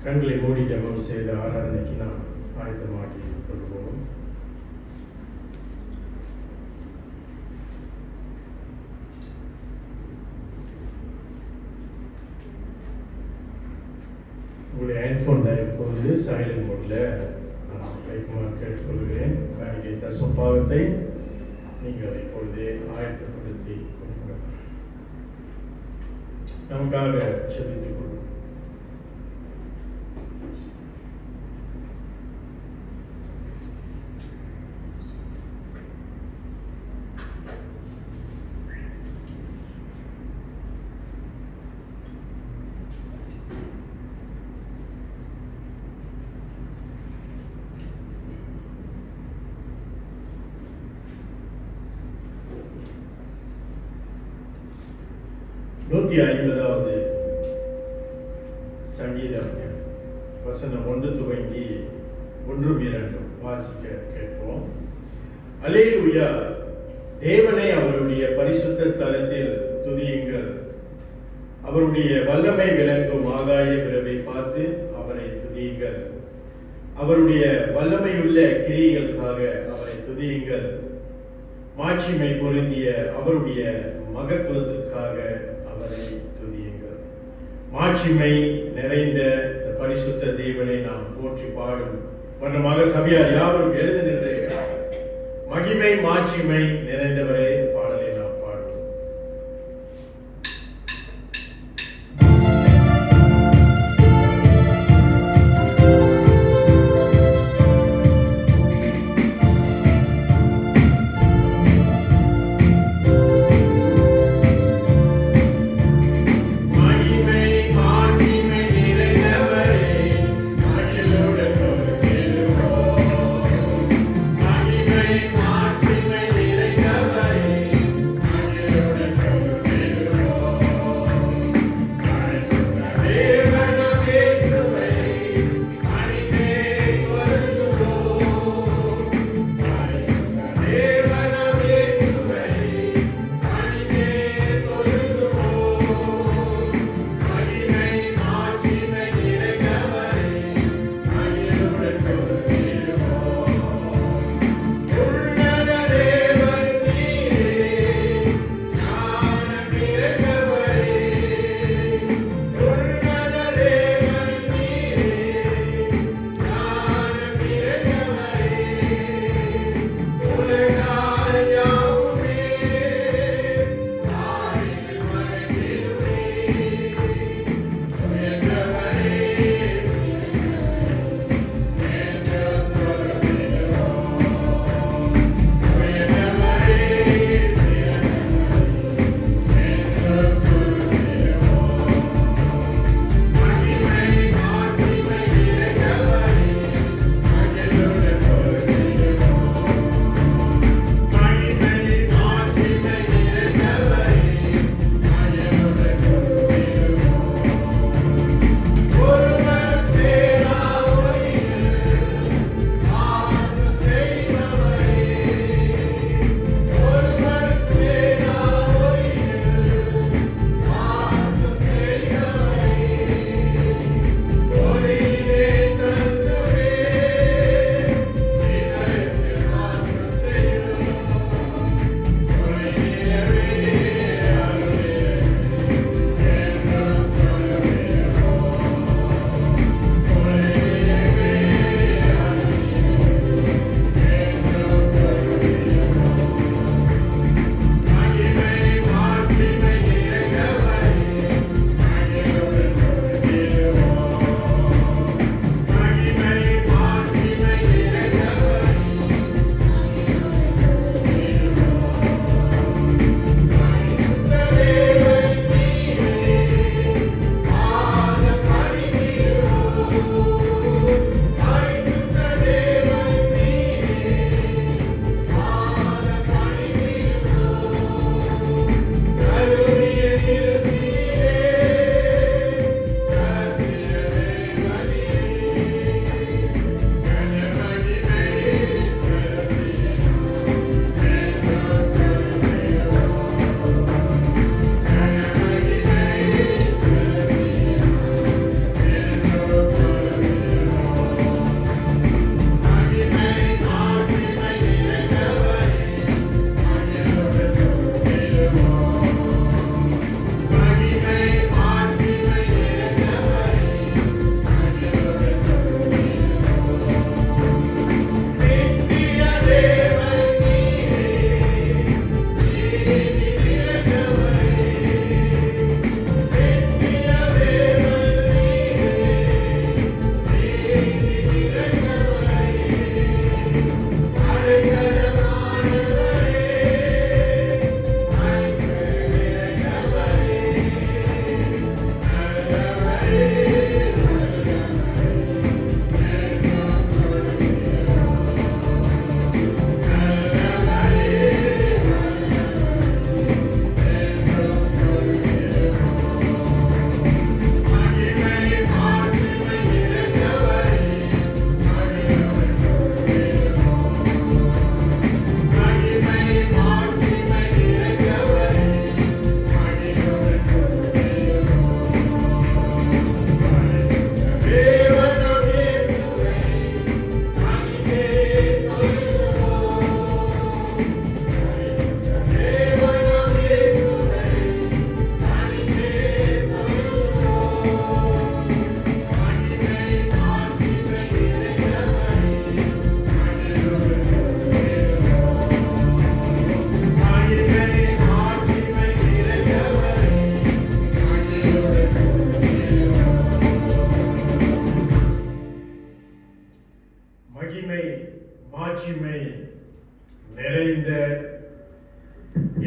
கண்களை மூடி ஜெபம் செய்த ஆராதனைக்கு நாம் ஆயத்தமாக்கி கொள்வோம். உங்களுடைய ஹேண்ட்ஃபோன் இப்போது சைலண்ட் மோட்ல வைக்குமாறு கேட்டுக்கொள்கிறேன். காணிக்கை சொப்பாகத்தை நீங்கள் இப்பொழுதே ஆயத்தப்படுத்தி கொள்ளுங்கள். நமக்காக செபித்துக் கொள்வோம். நூற்றி 50வது சங்கீதம் வசனம் 1 துவங்கி 1-2 வாசிக்க கேட்போம். அல்லேலூயா, தேவனை அவருடைய பரிசுத்த ஸ்தலத்தில் துதியுங்கள். அவருடைய வல்லமை விளங்கும் ஆகாய விரவை பார்த்து அவரை துதியுங்கள். அவருடைய வல்லமையுள்ள கிரியைகளுக்காக அவரை துதியுங்கள். மாட்சிமை பொருந்திய அவருடைய மகத்துவத்திற்காக அவரை துதியுங்கள். மாட்சிமை நிறைந்த பரிசுத்த தேவனை நாம் போற்றி பாடும் வண்ணமாக சபையார் யாவரும் எழுந்து நின்று மகிமை மாட்சிமை நிறைந்தவரே பாடலை நாம் பாடுவோம். Bye.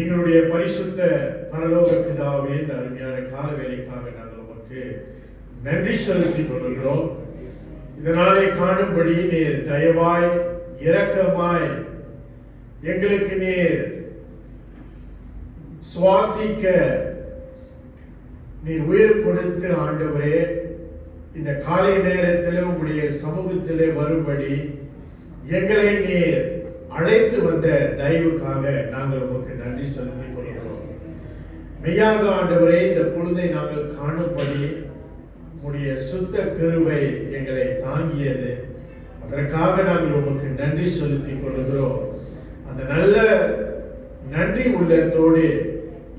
எங்களுடைய பரிசுத்த பரலோக பிதாவே, இந்த அருமையான கால வேலைக்காக நாங்கள் உமக்கு நன்றி செலுத்திக் கொள்கிறோம். இதனாலே காணும்படி நீர் தயவாய் இரக்கமாய் எங்களுக்கு நீர் சுவாசிக்க நீர் உயிர் கொடுத்து ஆண்டவரே, இந்த காலை நேரத்திலே உங்களுடைய சமூகத்திலே வரும்படி எங்களை நீர் அழைத்து வந்த தயவுக்காக நாங்கள் உமக்கு நன்றி செலுத்திக் கொள்கிறோம். மெய்யாக ஆண்டவரே, இந்த பொழுதை நாங்கள் காணும்படி உம்முடைய சுத்த கிருபை எங்களை தாங்கியது. அதற்காக நாங்கள் உமக்கு நன்றி செலுத்திக் கொள்கிறோம். அந்த நல்ல நன்றி உள்ளத்தோடு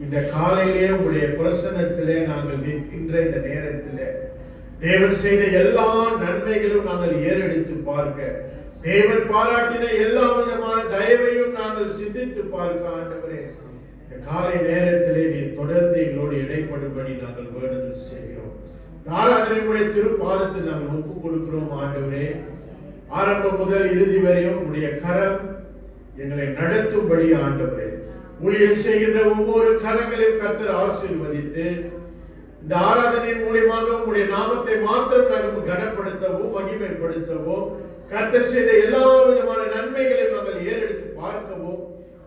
இந்த காலையிலே உங்களுடைய பிரசன்னத்திலே நாங்கள் நிற்கின்ற இந்த நேரத்திலே தேவன் செய்த எல்லா நன்மைகளும் நாங்கள் ஏறெடுத்து பார்க்க, தேவன் பாராட்டின எல்லா விதமான தயவையும் நாங்கள் சிந்தித்து பார்க்க ஆண்டவரே, இந்த காலை நேரத்திலே நீர் தொடர்ந்து எங்களோடு இடைப்படும்படி நாங்கள் வேண்டுதல் செய்கிறோம். ஆராதனையுடைய திருப்பாதத்தில் நாங்கள் ஒப்புக் கொடுக்கிறோம் ஆண்டவரே. ஆரம்பம் முதல் இறுதி வரையும் உடைய கரம் எங்களை நடத்தும்படி ஆண்டவரே, ஊழியம் செய்கின்ற ஒவ்வொரு கரங்களையும் கர்த்தர் ஆசீர்வதித்து இந்த ஆராதனையின் மூலமாக உங்களுடைய நாமத்தை மாத்திரம் நாங்கள் கனப்படுத்தவும் மகிமைப்படுத்தவும், கர்த்தர் செய்த எல்லா விதமான நன்மைகளையும் நாங்கள் ஏறெடுத்து பார்க்கவும்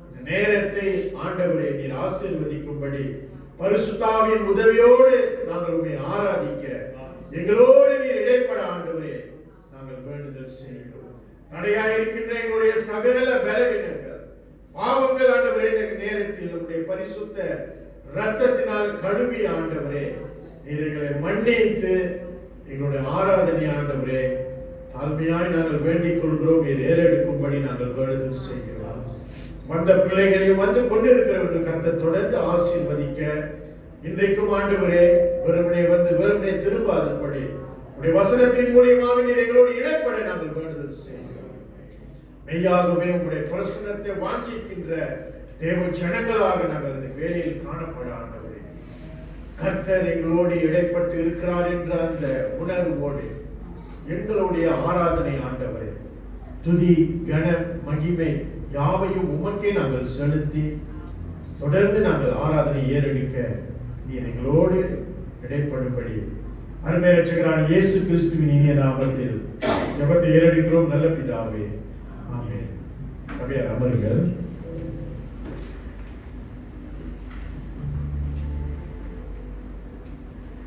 இந்த நேரத்தை ஆண்டவரே நீர் ஆசீர்வதிக்கும்படி பரிசுத்தாவின் உதவியோடு நாங்கள் உண்மை ஆராதிக்க எங்களோடு நீர் இடைப்பட ஆண்டவரே நாங்கள் வேண்டுதல் செய்கிறோம். தடையாயிருக்கின்ற எங்களுடைய சகல பலவீனங்கள் பாவங்கள் ஆண்டவரே இந்த நேரத்தில் உங்களுடைய பரிசுத்த இரத்தத்தினால் கழுவி ஆண்டவரே நீர் எங்களை மன்னித்து எங்களுடைய ஆராதனை ஆண்டவரே தாழ்மையாய் நாங்கள் வேண்டிக் கொள்கிறோம். நீர் ஏறெடுக்கும்படி நாங்கள் வேண்டுதல் செய்கிறோம். வந்த பிள்ளைகளையும் வந்து கொண்டிருக்கிறவர்கள் கர்த்தர் தொடர்ந்து ஆசீர்வதிக்க, இன்றைக்கும் ஆண்டவரே வெறுமனே வந்து வெறுமனே திரும்பாதபடி உடைய வசனத்தின் மூலியமாக நீர் எங்களோடு இடைப்பட நாங்கள் வேண்டுதல் செய்கிறோம். மெய்யாகவே உங்களுடைய பிரசன்னத்தை வாஞ்சிக்கின்ற தேவ ஜனங்களாக நாங்கள் அந்த வேலையில் காணப்பட ஆண்டவரே, கர்த்தர் எங்களோடு இடைப்பட்டு இருக்கிறார் என்ற அந்த உணர்வோடு எங்களுடைய ஆராதனை ஆண்டவரே துதி கன மகிமை யாவையும் உமக்கே நாங்கள் செலுத்தி தொடர்ந்து நாங்கள் ஆராதனை ஏறெடுக்க நீர் எங்களோடு இடைப்படும்படி அருமை இரட்சகரான இயேசு கிறிஸ்துவின் இனிய நாமத்தில் ஜெபத்தை ஏறெடுக்கிறோம் நல்ல பிதாவே, ஆமென். சபையார் அமருங்கள்.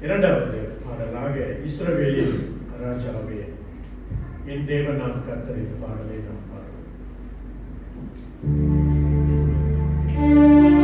இரண்டாவது பாடலாக இஸ்ரவேலின் ராஜாவே என் தேவன் நாம் கர்த்தரின் பாடலை நாம் பாடுவோம். Amen.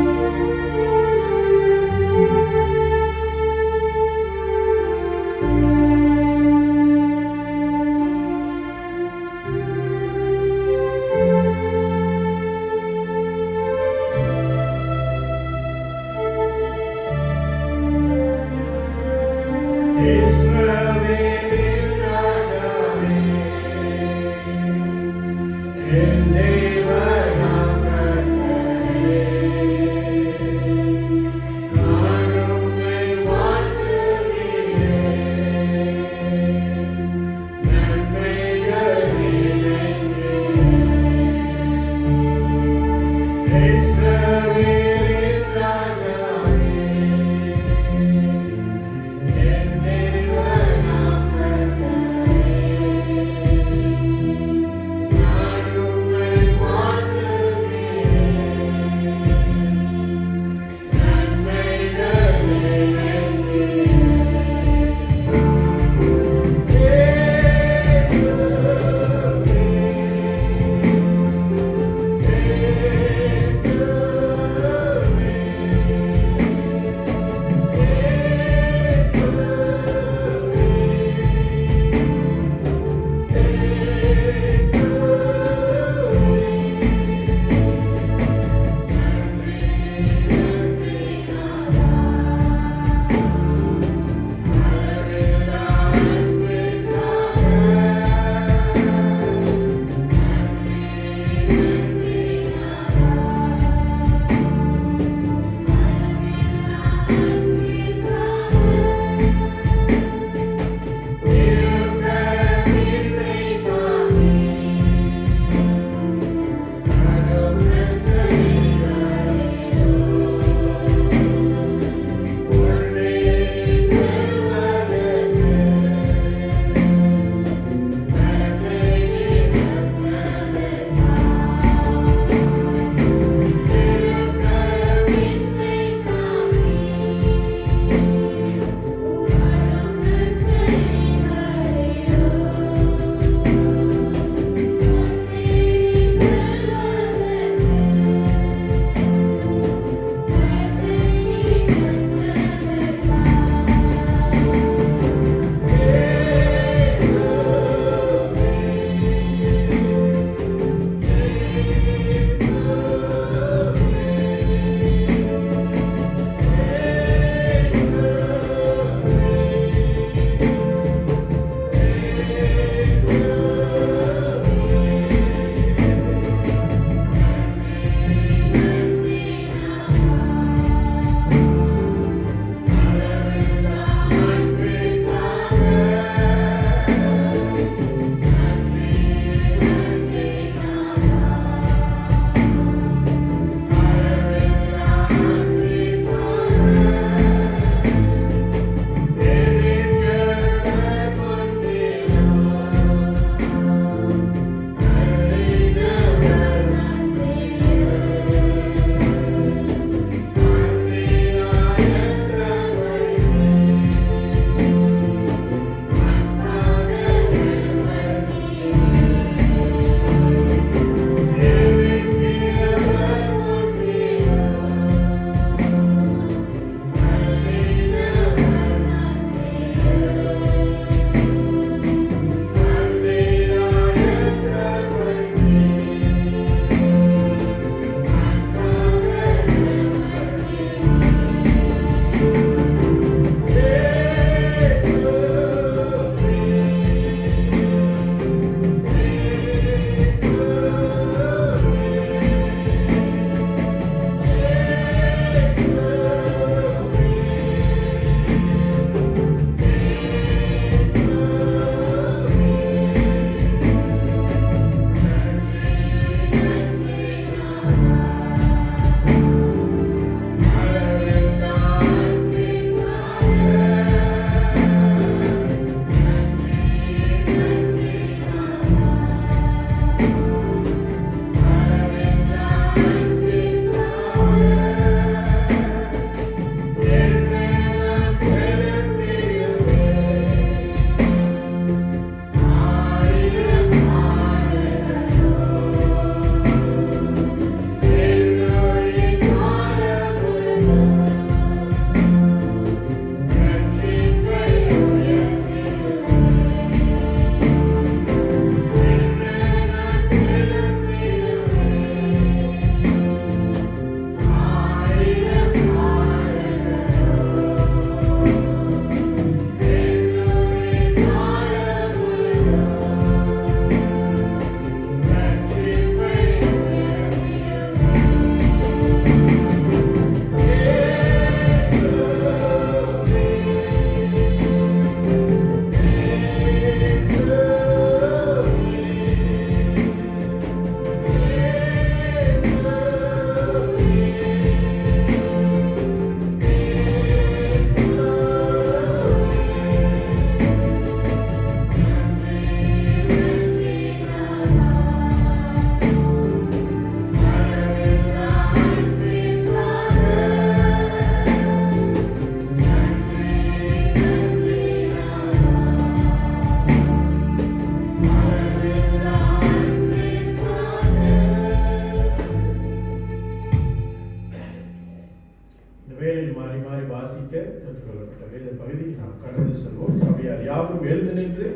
மாறி மாறி வாசிக்க கற்றுக்கொள்ளப்பட்ட வேத பகுதிக்கு நாம் கடந்து செல்வோம். சபையார் யாரும் எழுந்து நின்று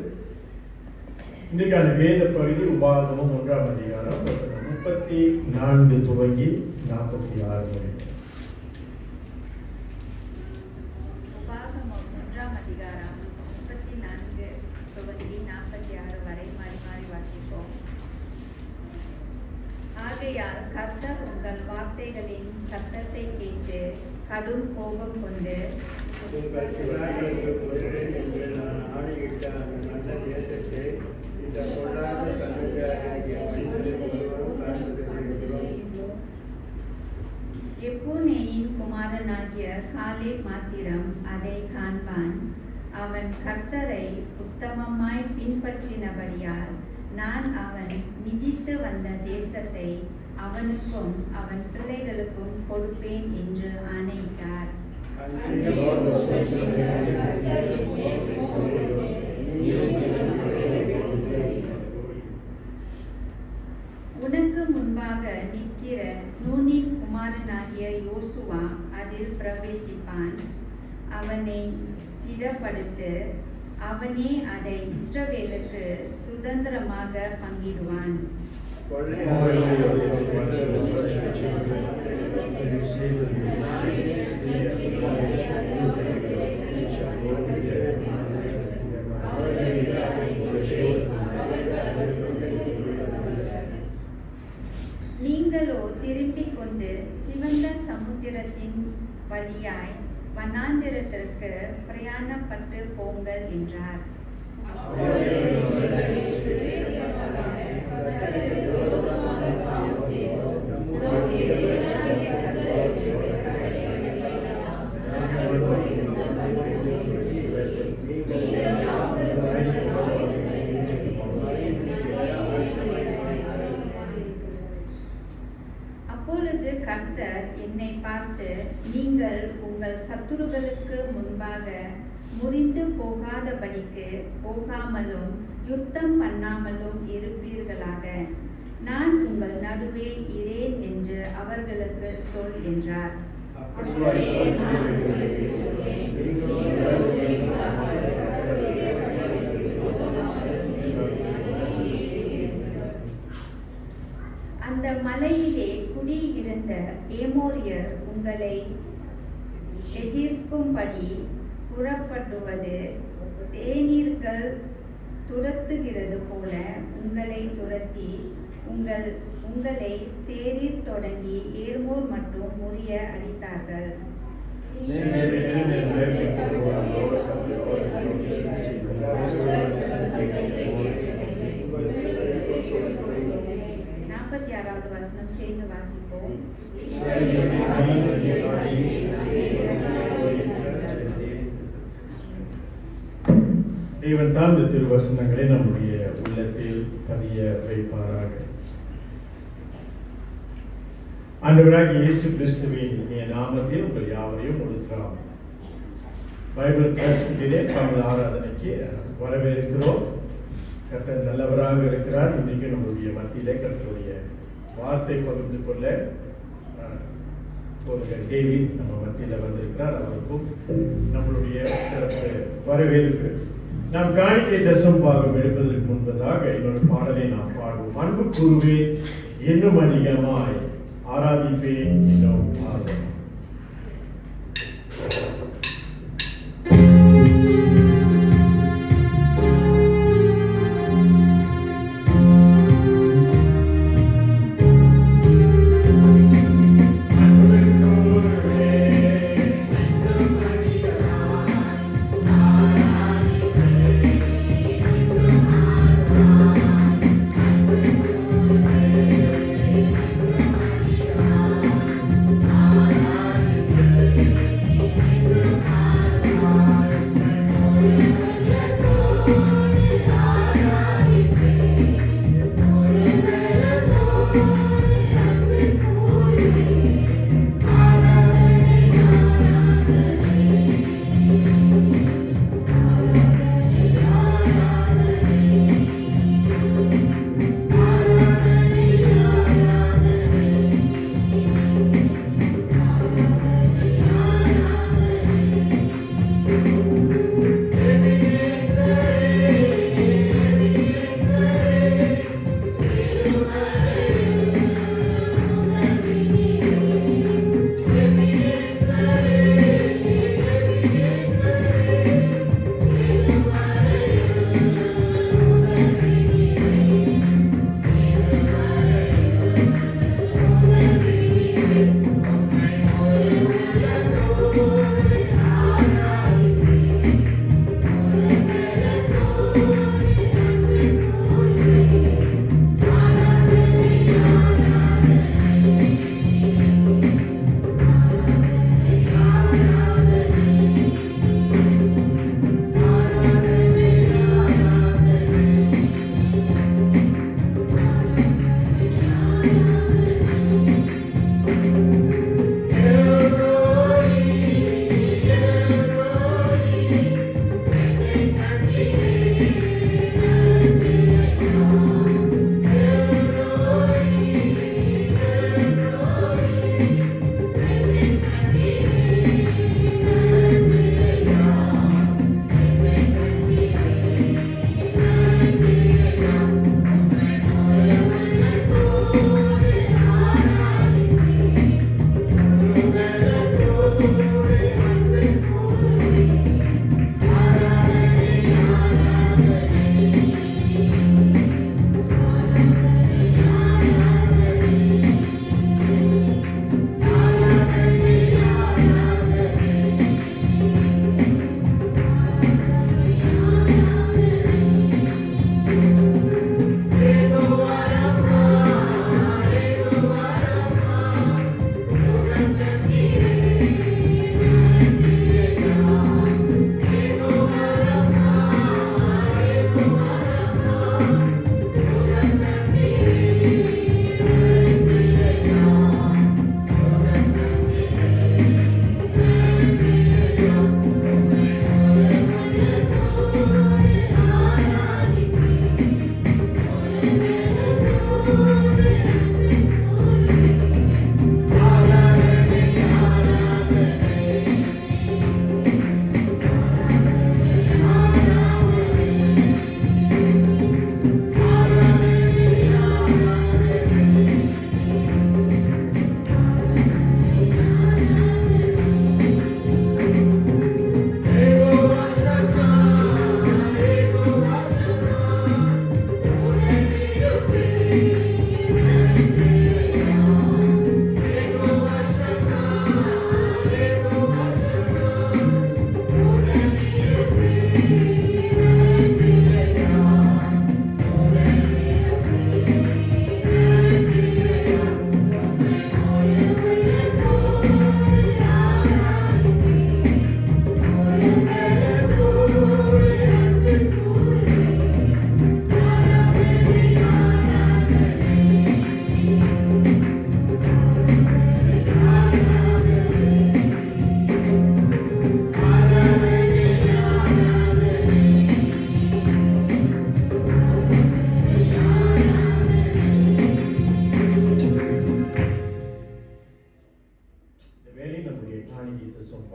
இன்றைக்கான வேத பகுதி உபாகமம் 1ஆம் அதிகாரம் வசனம் 34 துவங்கி 46 வரை. உபாகமம் 1ஆம் அதிகாரம் 34 துவங்கி 46 வரை மாறி மாறி வாசிப்போம். ஆகையால் கர்த்தர் உங்கள் வார்த்தைகளின் சத்தத்தை கேட்டு கடும் கோபம் கொண்டு உங்கள் பிதாக்களுக்கு கொடுக்கிறேன் என்று நான் ஆணையிட்ட அந்த நல்ல தேசத்தை இந்த பொல்லாத சந்ததியாராகிய மனிதரில் ஒருவரும் காண்பதில்லை. எப்புன்னேயின் குமாரனாகிய காலேப் மாத்திரம் அதை காண்பான். அவன் கர்த்தரை உத்தமமாய் பின்பற்றினபடியால் நான் அவன் மிதித்து வந்த தேசத்தை அவனுக்கும் அவன் பிள்ளைகளுக்கும் கொடுப்பேன் என்று ஆணையிட்டார். உனக்கு முன்பாக நிற்கிற நூனின் குமாரனாகிய யோசுவா அதில் பிரவேசிப்பான். அவனை திடப்படுத்து, அவனே அதை இஸ்ரவேலுக்கு சுதந்திரமாக பங்கிடுவான். நீங்களோ திரும்பிக் கொண்டு சிவந்த சமுத்திரத்தின் வழியாய் வனாந்திரத்திற்கு பிரயாணப்பட்டு போங்கள் என்றார். அப்பொழுது கர்த்தர் என்னை பார்த்து, நீங்கள் உங்கள் சத்துருக்களுக்கு முன்பாக முறிந்து போகாதபடிக்கு போகாமலும் யுத்தம் பண்ணாமலும் இருப்பீர்களாக. நான் உங்கள் நடுவே இரேன் என்று அவர்களுக்கு சொல் என்றார். அந்த மலையிலே குடியிருந்த ஏமோரியர் உங்களை எதிர்க்கும்படி புறப்படுவது தேனீர்கள் துரத்துகிறது போல உங்களை துரத்தி உங்களை சேரீர் தொடங்கி ஏர்மோர் மட்டும் முறிய அடித்தார்கள். ஆறாவது வசனம் சேர்ந்து வாசிப்போம். தேவன் தான் இந்த திருவசனங்களை நம்முடைய உள்ளத்தில் பதிய வைப்பாராக. ஆண்டவராகிய இயேசு கிறிஸ்துவின் இனிய நாமத்தில் உங்கள் யாவரையும் ஒருத்தராம் பைபிள் கிளாஸ்மிலே தமிழ் ஆராதனைக்கு வரவேற்கிறோம். கர்த்தர் நல்லவராக இருக்கிறார். இன்றைக்கு நம்முடைய மத்தியிலே கர்த்தருடைய வார்த்தை பகிர்ந்து கொள்ள போதகர் டேவிட் நம்ம மத்தியில் வந்திருக்கிறார். அவருக்கும் நம்மளுடைய சிறப்பு வரவேற்பு. நாம் காணிக்கை தசம் பாகம் எடுப்பதற்கு முன்பதாக இன்னொரு பாடலை நாம் பாடுவோம். அன்பு கூறுவேன் இன்னும் அதிகமாய், ஆராதிப்பேன் இன்னும் ஆர்வம். I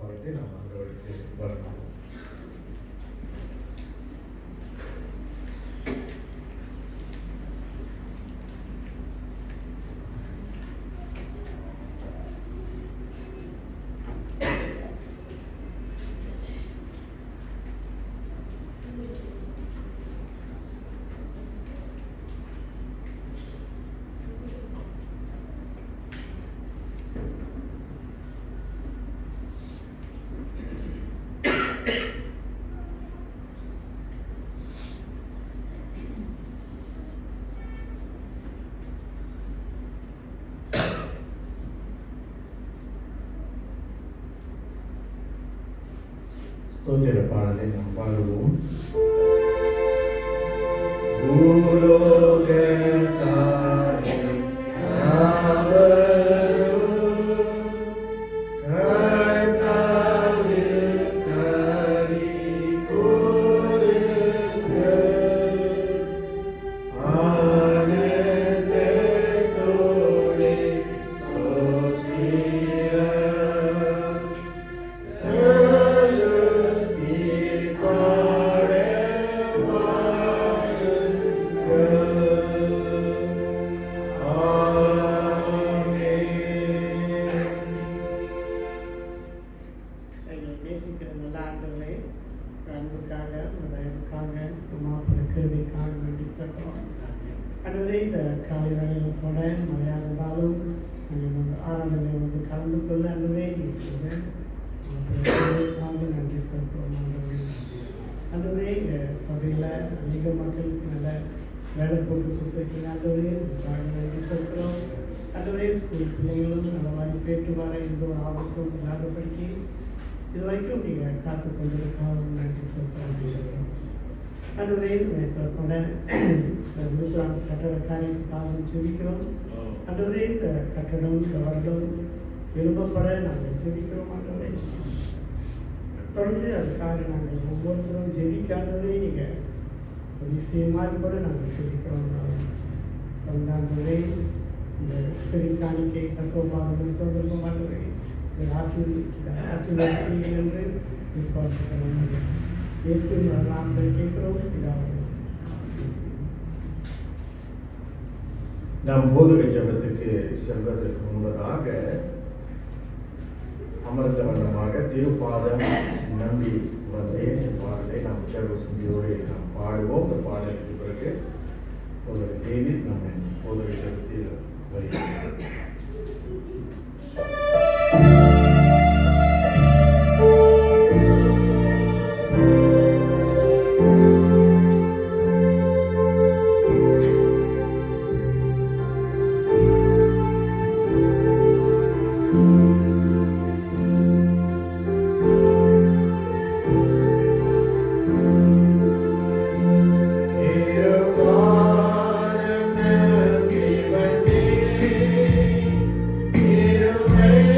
பாட்டு நாம் ஆண்டவருக்கு வரணும். ஸ்தோத்திர பாடலை நாம் பாடுவோம். பூலோகத்தாரே யாவரும் கர்த்தாவில் களி கூருங்கள். ஆனந்தத்தோடே சோஸ்திரம் செலுத்தி பாட எங்களை நேசிக்கிற நல்ல ஆண்டவரே, அன்புக்காக தயவுக்காக உமாப்பின கருவிக்காக நன்றி செலுத்துகிறோம். ஆண்டவரே, இந்த காலை வேளையில் கூட மழையாக இருந்தாலும் நாங்கள் ஆராதனை கலந்து கொள்ள ஆண்டவரே நீ செய்த கருவிக்காக நன்றி செலுத்துகிறோம். ஆண்டவரே, சபையில் அநேக மக்களுக்கு நல்ல வேலை போட்டு கொடுத்துருக்கீங்க. ஆண்டவரே, அதுக்காக நன்றி செலுத்துகிறோம். ஆண்டவரே, ஸ்கூல் பிள்ளைங்களும் நல்ல மாதிரி போயிட்டு வர எந்த ஒரு ஆபத்தும் இல்லாதபடிக்கு இது வரைக்கும் நீங்கள் காத்து கொண்டிருக்காக நன்றி செலுத்துகிறோம். ஆண்டவரே, கொண்ட நூற்றாண்டு கட்டட காரியத்துக்காக ஜெபிக்கிறோம். ஆண்டவரே, இந்த கட்டடம் இந்த வருடம் எழுப்பப்பட நாங்கள் ஜெபிக்கிறோம். ஆண்டவரே, தொடர்ந்து அதுக்காக நாங்கள் ஒவ்வொருத்தரும் ஜெபிக்காண்டவரே நீங்கள் ஒரு விஷயமாக கூட நாங்கள் ஜெபிக்கிறோம். ஆண்டவரே, இந்த சிறு காணிக்கை தசோபாகம் தொடர்பும் ஆண்டவரே ஆசீர்வாதங்கள் என்று விசுவாசிக்கிறோம். இயேசுவின் நாமத்தில் கேட்கிறோம் பிதாவே. நாம் போதக ஜெபத்துக்கு செல்வதற்கு முன்பதாக அமர்ந்த வண்ணமாக திருப்பாதம் நம்பி வந்தேன் பாடலை நாம் ஜெப சிந்தியோடு நாம் பாடுவோம். இந்த பாடலுக்கு பிறகு போதக டேவிட் நம்ம போதக ஜெபத்தில் வருகிறார். Hey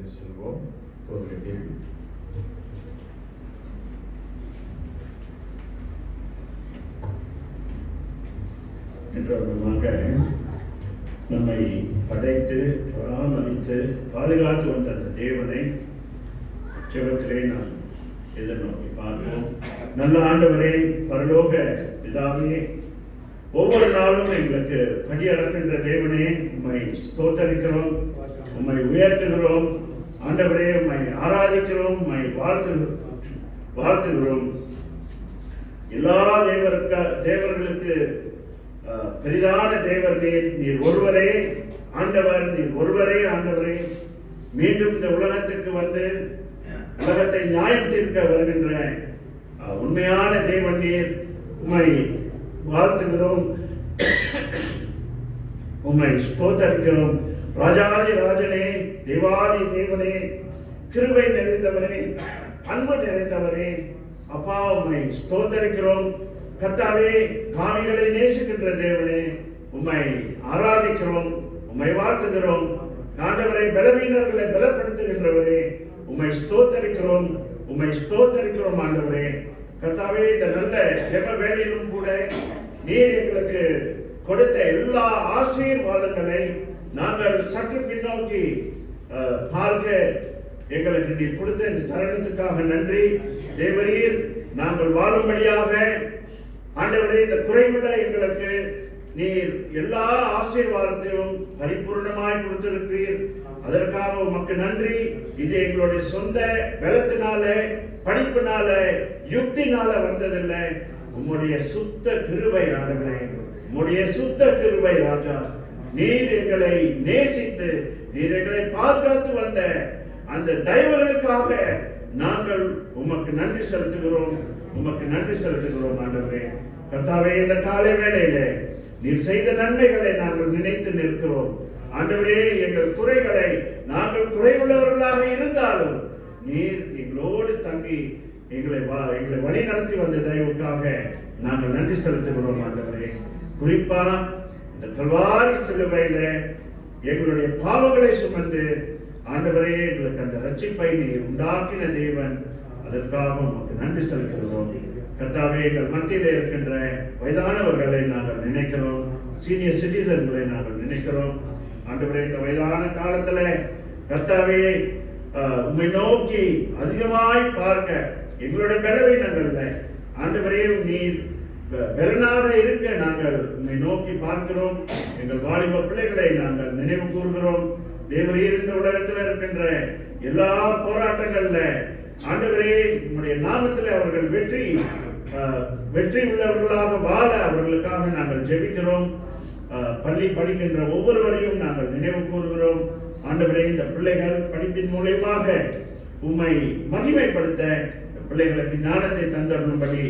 கடந்து செல்வோம். ஒரு கேள்வி. என்றவர்களாக நம்மை படைத்து பராமரித்து பாதுகாத்து வந்த அந்த தேவனை ஜெபத்திலே நாம் எதிர்நோக்கி பார்ப்போம். நல்ல ஆண்டவரே, பரலோக பிதாவே, ஒவ்வொரு நாளும் எங்களுக்கு படி அளக்கின்ற தேவனே, உம்மை ஸ்தோத்தரிக்கிறோம், உம்மை உயர்த்துகிறோம். ஆண்டவரே, உம்மை ஆராதிக்கிறோம், உம்மை வாழ்த்துகிறோம். எல்லா தேவர்களுக்கு பெரிதான தேவர் நீர் ஒருவரே ஆண்டவர், நீர் ஒருவரே ஆண்டவரே. மீண்டும் இந்த உலகத்துக்கு வந்து உலகத்தை நியாயம் தீர்க்க வருகின்ற உண்மையான தேவன் நீர். உம்மை வாழ்த்துகிறோம், உம்மை ஸ்தோத்தரிக்கிறோம். ராஜாதி ராஜனே, தேவாதி தேவனே, கிருபை நிறைந்தவரே, அன்பு நிறைந்தவரே, அப்பா உம்மை ஸ்தோத்தரிக்கிறோம். கர்த்தாவே, காமிகளை நேசிக்கின்ற தேவனே, உம்மை ஆராதிக்கிறோம், உம்மை வாழ்த்துகிறோம். ஆண்டவரை, பலவீனர்களை பலப்படுத்துகின்றவரே, உம்மை ஸ்தோத்தரிக்கிறோம், உம்மை ஸ்தோத்தரிக்கிறோம். ஆண்டவரே கர்த்தாவே, இந்த நல்ல ஜெப வேளையிலும் கூட நீர் எங்களுக்கு கொடுத்த எல்லா ஆசீர்வாதங்களை நாங்கள் சற்று பின்னோக்கி பார்க்க எங்களுக்கு நீர் கொடுத்த இந்த தருணத்துக்காக நன்றி. தேவரீர், நாங்கள் வாழும்படியாக ஆண்டவரே, இந்த குறைவுள்ள எங்களுக்கு நீர் எல்லா ஆசீர்வாதத்தையும் பரிபூர்ணமாய் கொடுத்திருக்கிறீர். அதற்காக உமக்கு நன்றி. இது எங்களுடைய சொந்த பலத்தினால, படிப்பினால, யுக்தினால வந்ததில்லை. உம்முடைய சுத்த கிருபை ஆண்டவரே, உம்முடைய சுத்த கிருபை ராஜா. நீர் எங்களை நேசித்து நீர் எங்களை பாதுகாத்து வந்த அந்த தயவுகளுக்காக நாங்கள் உமக்கு நன்றி செலுத்துகிறோம், உமக்கு நன்றி செலுத்துகிறோம். ஆண்டவரே கர்த்தாவே, இந்த காலை வேளையில நீர் செய்த நன்மைகளை நாங்கள் நினைத்து நிற்கிறோம். ஆண்டவரே, எங்கள் குறைகளை நாங்கள் குறைவுள்ளவர்களாக இருந்தாலும் நீர் எங்களோடு தங்கி எங்களை வழி நடத்தி வந்த தயவுக்காக நாங்கள் நன்றி செலுத்துகிறோம். ஆண்டவரே, குறிப்பா இந்த கல்வாரி சிலுவையில எங்களுடைய பாவங்களை சுமந்து ஆண்டவரே எங்களுக்கு அந்த ரட்சிப்பை நீர் உண்டாக்கின தேவன், அதற்காக உமக்கு நன்றி செலுத்துகிறோம். கர்த்தாவே, எங்கள் மத்தியில் இருக்கின்ற வயதானவர்களை நாங்கள் நினைக்கிறோம், சீனியர் சிட்டிசன்களை நாங்கள் நினைக்கிறோம். ஆண்டவரே, இந்த வயதான காலத்துல கர்த்தாவே உம்மை நோக்கி அதிகமாய் பார்க்க எங்களுடைய பலவீனங்கள்ல ஆண்டவரே நீர் பலனாக இருக்க நாங்கள் உம்மை நோக்கி பார்க்கிறோம். எங்கள் வாலிப பிள்ளைகளை நாங்கள் நினைவு கூறுகிறோம். தேவரீர், இந்த உலகத்தில் இருக்கின்ற எல்லா போராட்டங்கள்ல ஆண்டவரே உம்முடைய நாமத்தில் அவர்கள் வெற்றி உள்ளவர்களாக வாழ அவர்களுக்காக நாங்கள் ஜெபிக்கிறோம். பள்ளி படிக்கின்ற ஒவ்வொருவரையும் நாங்கள் நினைவு கூறுகிறோம். ஆண்டவரே, இந்த பிள்ளைகள் படிப்பின் மூலமாக உம்மை மகிமைப்படுத்த பிள்ளைகளுக்கு ஞானத்தை தந்தருளும்படி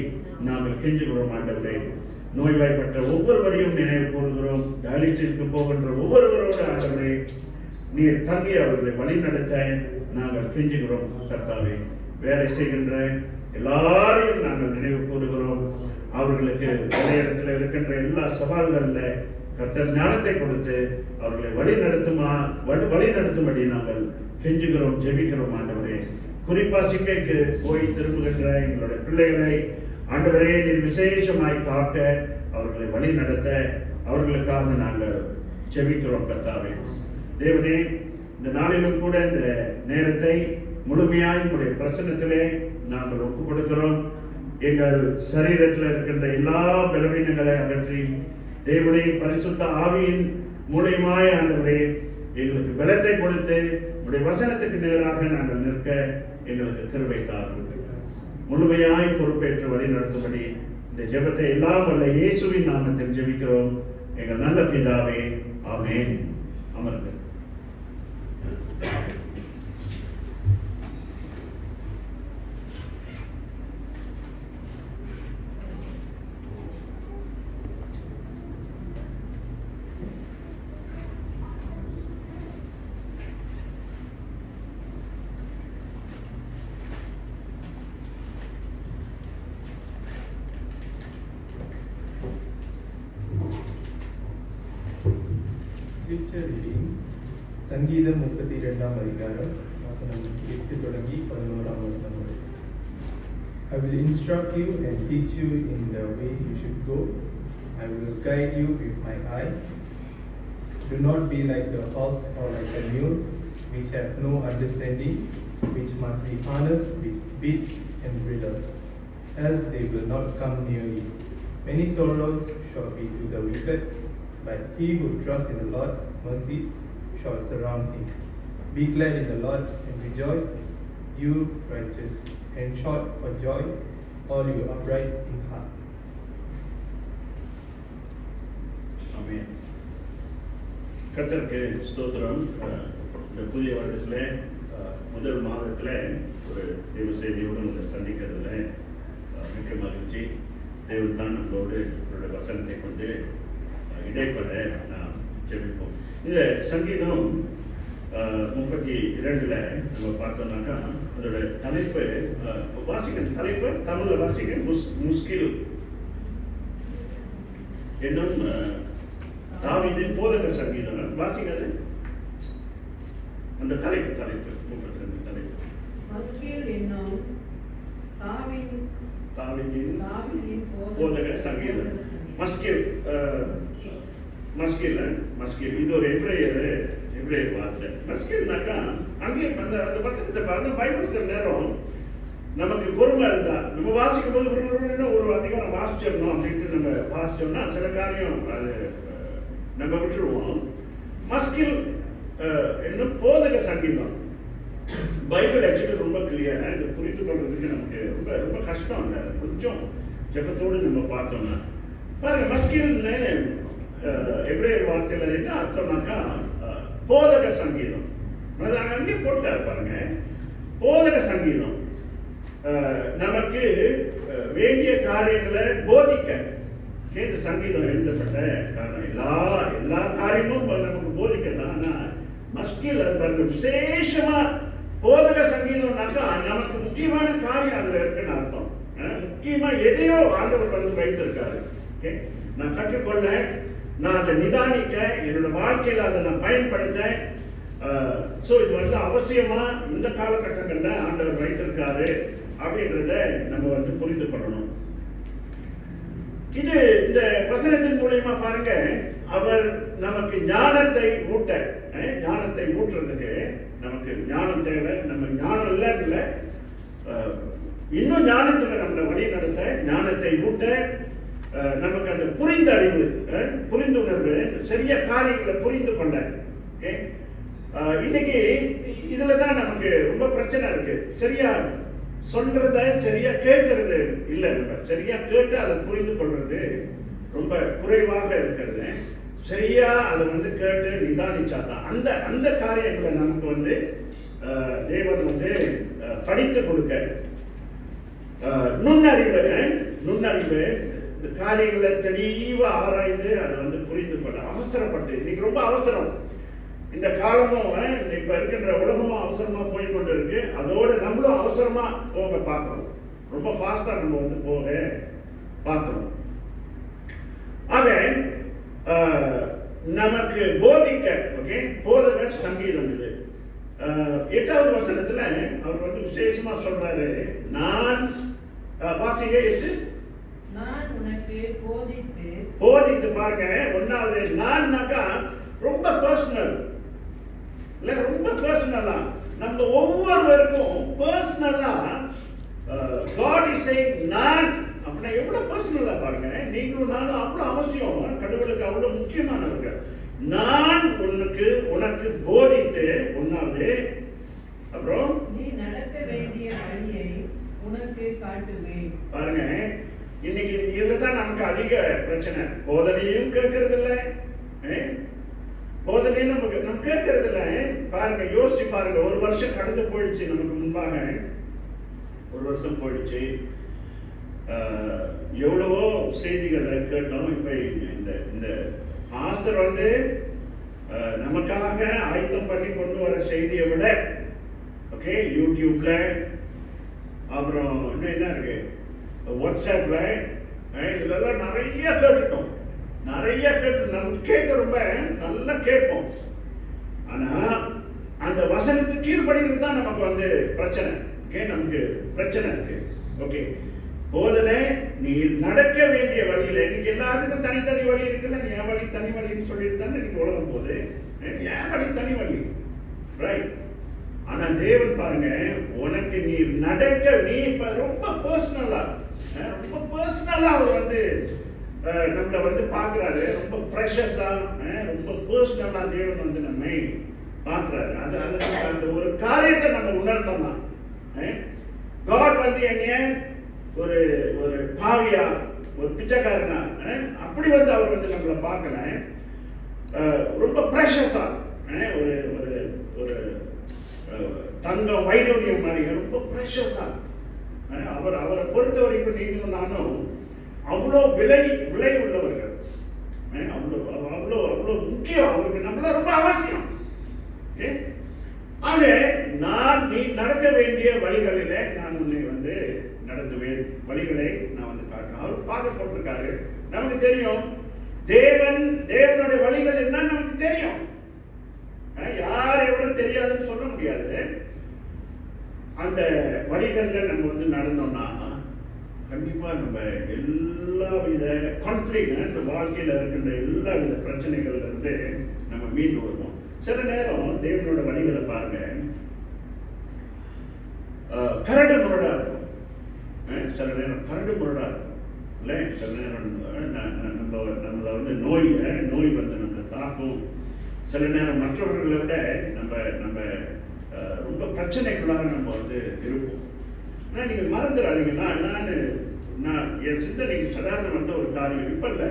நாங்கள் கெஞ்சுகிறோம். ஆண்டவரே, நோய்வாய்ப்பட்ட ஒவ்வொருவரையும் நினைவு கூறுகிறோம். டயாலிசிஸ்க்கு போகின்ற ஒவ்வொருவரோடு ஆண்டவரே நீர் தங்கி அவர்களை வழி நடத்த நாங்கள் கெஞ்சுகிறோம். கர்த்தாவே, வேலை செய்கின்ற எல்லாரையும் நாங்கள் நினைவு கூறுகிறோம். அவர்களுக்கு வேலையிடத்தில் இருக்கின்ற எல்லா சவால்கள்ல கர்த்தர் ஞானத்தை கொடுத்து அவர்களை வழி நடத்தும்படி நாங்கள் கெஞ்சுகிறோம், ஜெபிக்கிறோம். ஆண்டவரே, குறிப்பா சிக்கைக்கு போய் திரும்புகின்ற எங்களுடைய பிள்ளைகளை ஆண்டவரே நீர் விசேஷமாய் காக்க அவர்களை வழி நடத்த அவர்களுக்காக நாங்கள் ஜெபிக்கிறோம். கர்த்தாவே, தேவனே, இந்த நாளிலும் கூட இந்த நேரத்தை முழுமையாய் உங்களுடைய பிரசன்னத்திலே நாங்கள் ஒப்புக் கொடுக்கிறோம். எங்கள் சரீரத்தில் இருக்கின்ற எல்லா பலவீனங்களை அகற்றி தேவனுடைய பரிசுத்த ஆவியின் மூலியமாய் ஆண்டவரே எங்களுக்கு பலத்தை கொடுத்து உங்களுடைய வசனத்துக்கு நேராக நாங்கள் நிற்க எங்களுக்கு கிருபை தாரும். முழுமையாய் பொறுப்பேற்று வழி நடத்தும்படி இந்த ஜெபத்தை எல்லாம் வல்ல இயேசுவின் நாமத்தில் ஜெபிக்கிறோம் எங்கள் நல்ல பிதாவே, ஆமென். அமர்ந்து சங்கீதம் 32 அதிகாரம் வசனம் 8 தொடங்கி 11ஆம் வசனம் வரை. I will instruct you and teach you in the way you should go. I will guide you with my eye. Do not be like the horse or like the mule, which have no understanding, which must be harnessed with bit and bridle, else they will not come near you. Many sorrows shall be to the wicked, but he who trusts in the Lord, mercy shall surround him. Be glad in the Lord and rejoice, you righteous, and shout for joy, all you upright in heart. ஆமென். கர்த்தருக்கு ஸ்தோத்திரம். இந்த புதிய வருடத்தில் முதல் மாதத்தில் ஒரு தெய்வ செய்தியோடு உங்களை சந்திக்கிறதுல மிக்க மகிழ்ச்சி. தேவன் தான் நம்மளோடு அவருடைய வசனத்தை கொண்டு இடைப்பட நாம் ஜெபிப்போம். இந்த சங்கீதம் 32 நம்ம பார்த்தோம்னாக்கா அதோட தலைப்பு தலைப்பு தமிழில் வாசிக்க முஸ்கில் என்னும் தாவீதின் போதக சங்கீதம். வாசிக்கிறது அந்த தலைப்பு 32 தலைப்பு மஸ்கில் என்னும் தாவீதின் போதக சங்கீதம். மஸ்கில் இது ஒரு எபிரேயர் வார்த்தை. மஸ்கில்னாக்கா அங்கே அந்த வசனத்தை பார்த்து பைபிள் சில நேரம் நமக்கு பொறுமை இருந்தா நம்ம வாசிக்கும் போது ஒரு அதிகாரம் வாசிச்சிடணும் அப்படின்ட்டு நம்ம வாசிச்சோம்னா சில காரியம் அது நம்ம விட்டுருவோம். மஸ்கில் என்னும் போதக சங்கீதம். பைபிள் ஆக்சுவலி ரொம்ப கிளியர். இது புரிந்து கொள்றதுக்கு நமக்கு ரொம்ப ரொம்ப கஷ்டம் இல்லை. கொஞ்சம் ஜெபத்தோடு நம்ம பார்த்தோம்னா பாருங்க, மஸ்கில்னு எபிரேயர் வார்த்தையில் என்ன அர்த்தம்னாக்கா போதக சங்கீதம். அங்கே போட்டார் பாருங்க, போதக சங்கீதம். நமக்கு வேண்டிய காரியங்களை போதிக்க இந்த சங்கீதம் எழுதப்பட்ட காரணம். எல்லா காரியமும் நமக்கு போதிக்கதான். ஆனா மஸ்கில் விசேஷமா போதக சங்கீதம்னாக்கா நமக்கு முக்கியமான காரியம் அதுல இருக்குன்னு அர்த்தம். முக்கியமா எதையோ ஆண்டவர் வைத்திருக்காரு. நான் கற்றுக்கொள்ள, நான் அதை நிதானிக்க, என்னோட வாழ்க்கையில அதை நான் பயன்படுத்த. இது அவசியமா இந்த காலகட்டங்கள்ல ஆண்டவர் வைத்திருக்காரு அப்படின்றத நம்ம புரிந்து கொள்ளணும். இது இந்த வசனத்தின் மூலியமா பாருங்க, அவர் நமக்கு ஞானத்தை ஊட்டுறதுக்கு நமக்கு ஞானம் தேவை. நம்ம ஞானம் இல்லை, இன்னும் ஞானத்துல நம்மளை வழி நடத்த, ஞானத்தை ஊட்ட, நமக்கு அந்த புரிந்தறிவு, புரிந்துணர்வு, சரியா காரியங்களை புரிந்து கொள்ள. இன்னைக்கு இதுலதான் நமக்கு ரொம்ப பிரச்சனை இருக்கு. சரியா சொல்றத சரியா கேட்கறது இல்லை. நம்ம சரியா கேட்டு அதை புரிந்து கொள்றது ரொம்ப குறைவாக இருக்கிறது. சரியா அதை கேட்டு நிதானிச்சாதான் அந்த காரியங்களை நமக்கு தேவன் படித்து கொடுக்க நுண்ணறிவு இந்த காரியங்களை தெளிவா ஆராய்ந்து அதை புரிந்து கொள்ள அவசரப்பட்டு. இன்னைக்கு ரொம்ப அவசரம். இந்த காலமும் இப்ப இருக்கின்ற உலகமும் அவசரமா போய் கொண்டு இருக்கு. அதோட நம்மளும் அவசரமா போக பார்க்கணும். ரொம்ப ஃபாஸ்டா நம்ம போக பார்க்கணும். ஆக நமக்கு போதிக்க போதக சங்கீதம் இது. 8வது வசனத்துல அவர் விசேஷமா சொல்றாரு, நான் வாசிங்க எட்டு, நான் உனக்கு போதித்து பாருங்க. 1வது நான்னாக்கா ரொம்ப பர்சனல் இல்ல, ரொம்ப பர்சனலா நம்ம ஒவ்வொருவருக்கும் பர்சனலா God is saying நான் அப்படின்னா எவ்வளவு பர்சனலா பாருங்க. நீங்களும் நானும் அவ்வளவு அவசியம், கடவுளுக்கு அவ்வளவு முக்கியமானவர்கள். நான் உனக்கு போதித்து 1வது, அப்புறம் நீ நடக்க வேண்டிய வழியை உனக்கு காட்டுவேன். பாருங்க, இன்னைக்கு இதுலதான் நமக்கு அதிக பிரச்சனை. போதனையும் கேட்கறது இல்லை, போதனையும் நம்ம கேட்கறது இல்லை. பாருங்க, யோசிச்சு பாருங்க. ஒரு வருஷம் கடந்து போயிடுச்சு, நமக்கு முன்பாக ஒரு வருஷம் போயிடுச்சு. எவ்வளவோ செய்திகளை கேட்டோம். இப்ப இந்த மாஸ்டர் நமக்காக ஆயத்தம் பண்ணி கொண்டு வர செய்தியை விட யூடியூப்ல, அப்புறம் இன்னும் என்ன இருக்கு, வாட்ஸ்அப்ல, இதுலலாம் நிறைய கேட்டுட்டோம். நமக்கு கேட்க ரொம்ப நல்லா கேட்போம். ஆனா அந்த வசனத்துக்கு கீழ்படுகிறது தான் நமக்கு வந்து பிரச்சனை. ஓகே, நமக்கு பிரச்சனை இருக்கு. ஓகே, போதனை நீ நடக்க வேண்டிய வழியில, இன்னைக்கு எல்லாத்துக்கும் தனித்தனி வழி இருக்குல்ல. என் வழி தனி வழின்னு சொல்லிட்டு தானே இன்னைக்கு உலகம் போகுது. என் வழி தனி வழி, ரைட்? ஆனா தேவன் பாருங்க, உனக்கு நீ நடக்க, நீ இப்ப ரொம்ப பர்சனலா அவர் வந்து நம்மளை வந்து பாக்குறாரு. ரொம்ப ப்ரெஷஸா, ரொம்ப பர்சனலா தேவன் வந்து நம்மை பாக்குறாரு. அது அந்த ஒரு காரியத்தை நம்ம உணர்ந்தோம்னா, காட் வந்து என்னைய ஒரு ஒரு பாவியா, ஒரு பிச்சைக்காரனா அப்படி வந்து அவர் வந்து நம்மளை பார்க்கல. ரொம்ப ப்ரெஷஸா, ஒரு ஒரு ஒரு தங்க வைடூரியம் மாதிரி ரொம்ப ப்ரெஷஸா அவரை பொறுத்த வரைக்கும் நீங்களும் நானும் அவ்வளோ விலை உள்ளவர்கள். அவ்வளோ அவ்வளோ அவ்வளோ முக்கியம் அவருக்கு, நம்மள ரொம்ப அவசியம். ஆக நீ நடக்க வேண்டிய வழிகளில நான் உன்னை வந்து நடத்துவேன், வழிகளை நான் வந்து காட்டுறேன். அவர் பார்க்க போட்டிருக்காரு. நமக்கு தெரியும் தேவனுடைய வழிகள் என்னன்னு நமக்கு தெரியும். யார் எவரும் தெரியாதுன்னு சொல்ல முடியாது. அந்த வழிகள்ல நம்ம வந்து நடந்தோம்னா கண்டிப்பா நம்ம எல்லா வித கான்ஃப்ளிக்ட், இந்த வாழ்க்கையில இருக்கின்ற எல்லா வித பிரச்சனைகள்ல இருந்து நம்ம மீண்டு வருவோம். சில நேரம் தேவனோட வழிகளை பாருங்க, கரடு முரடா இருக்கும். சில நேரம் கரடு முரடா இருக்கும் இல்ல. சில நேரம் நம்மள வந்து நோய் வந்து நம்மளை தாக்கும். சில நேரம் மற்றவர்களை விட நம்ம ரொம்ப பிரச்சனைக்குள்ளாக நம்ம வந்து இருப்போம். ஆனால் நீங்கள் மறந்துடாதீங்கன்னா, நான் என் சிந்தனைக்கு சாதாரண வந்த ஒரு காரியம் இப்ப இல்லை,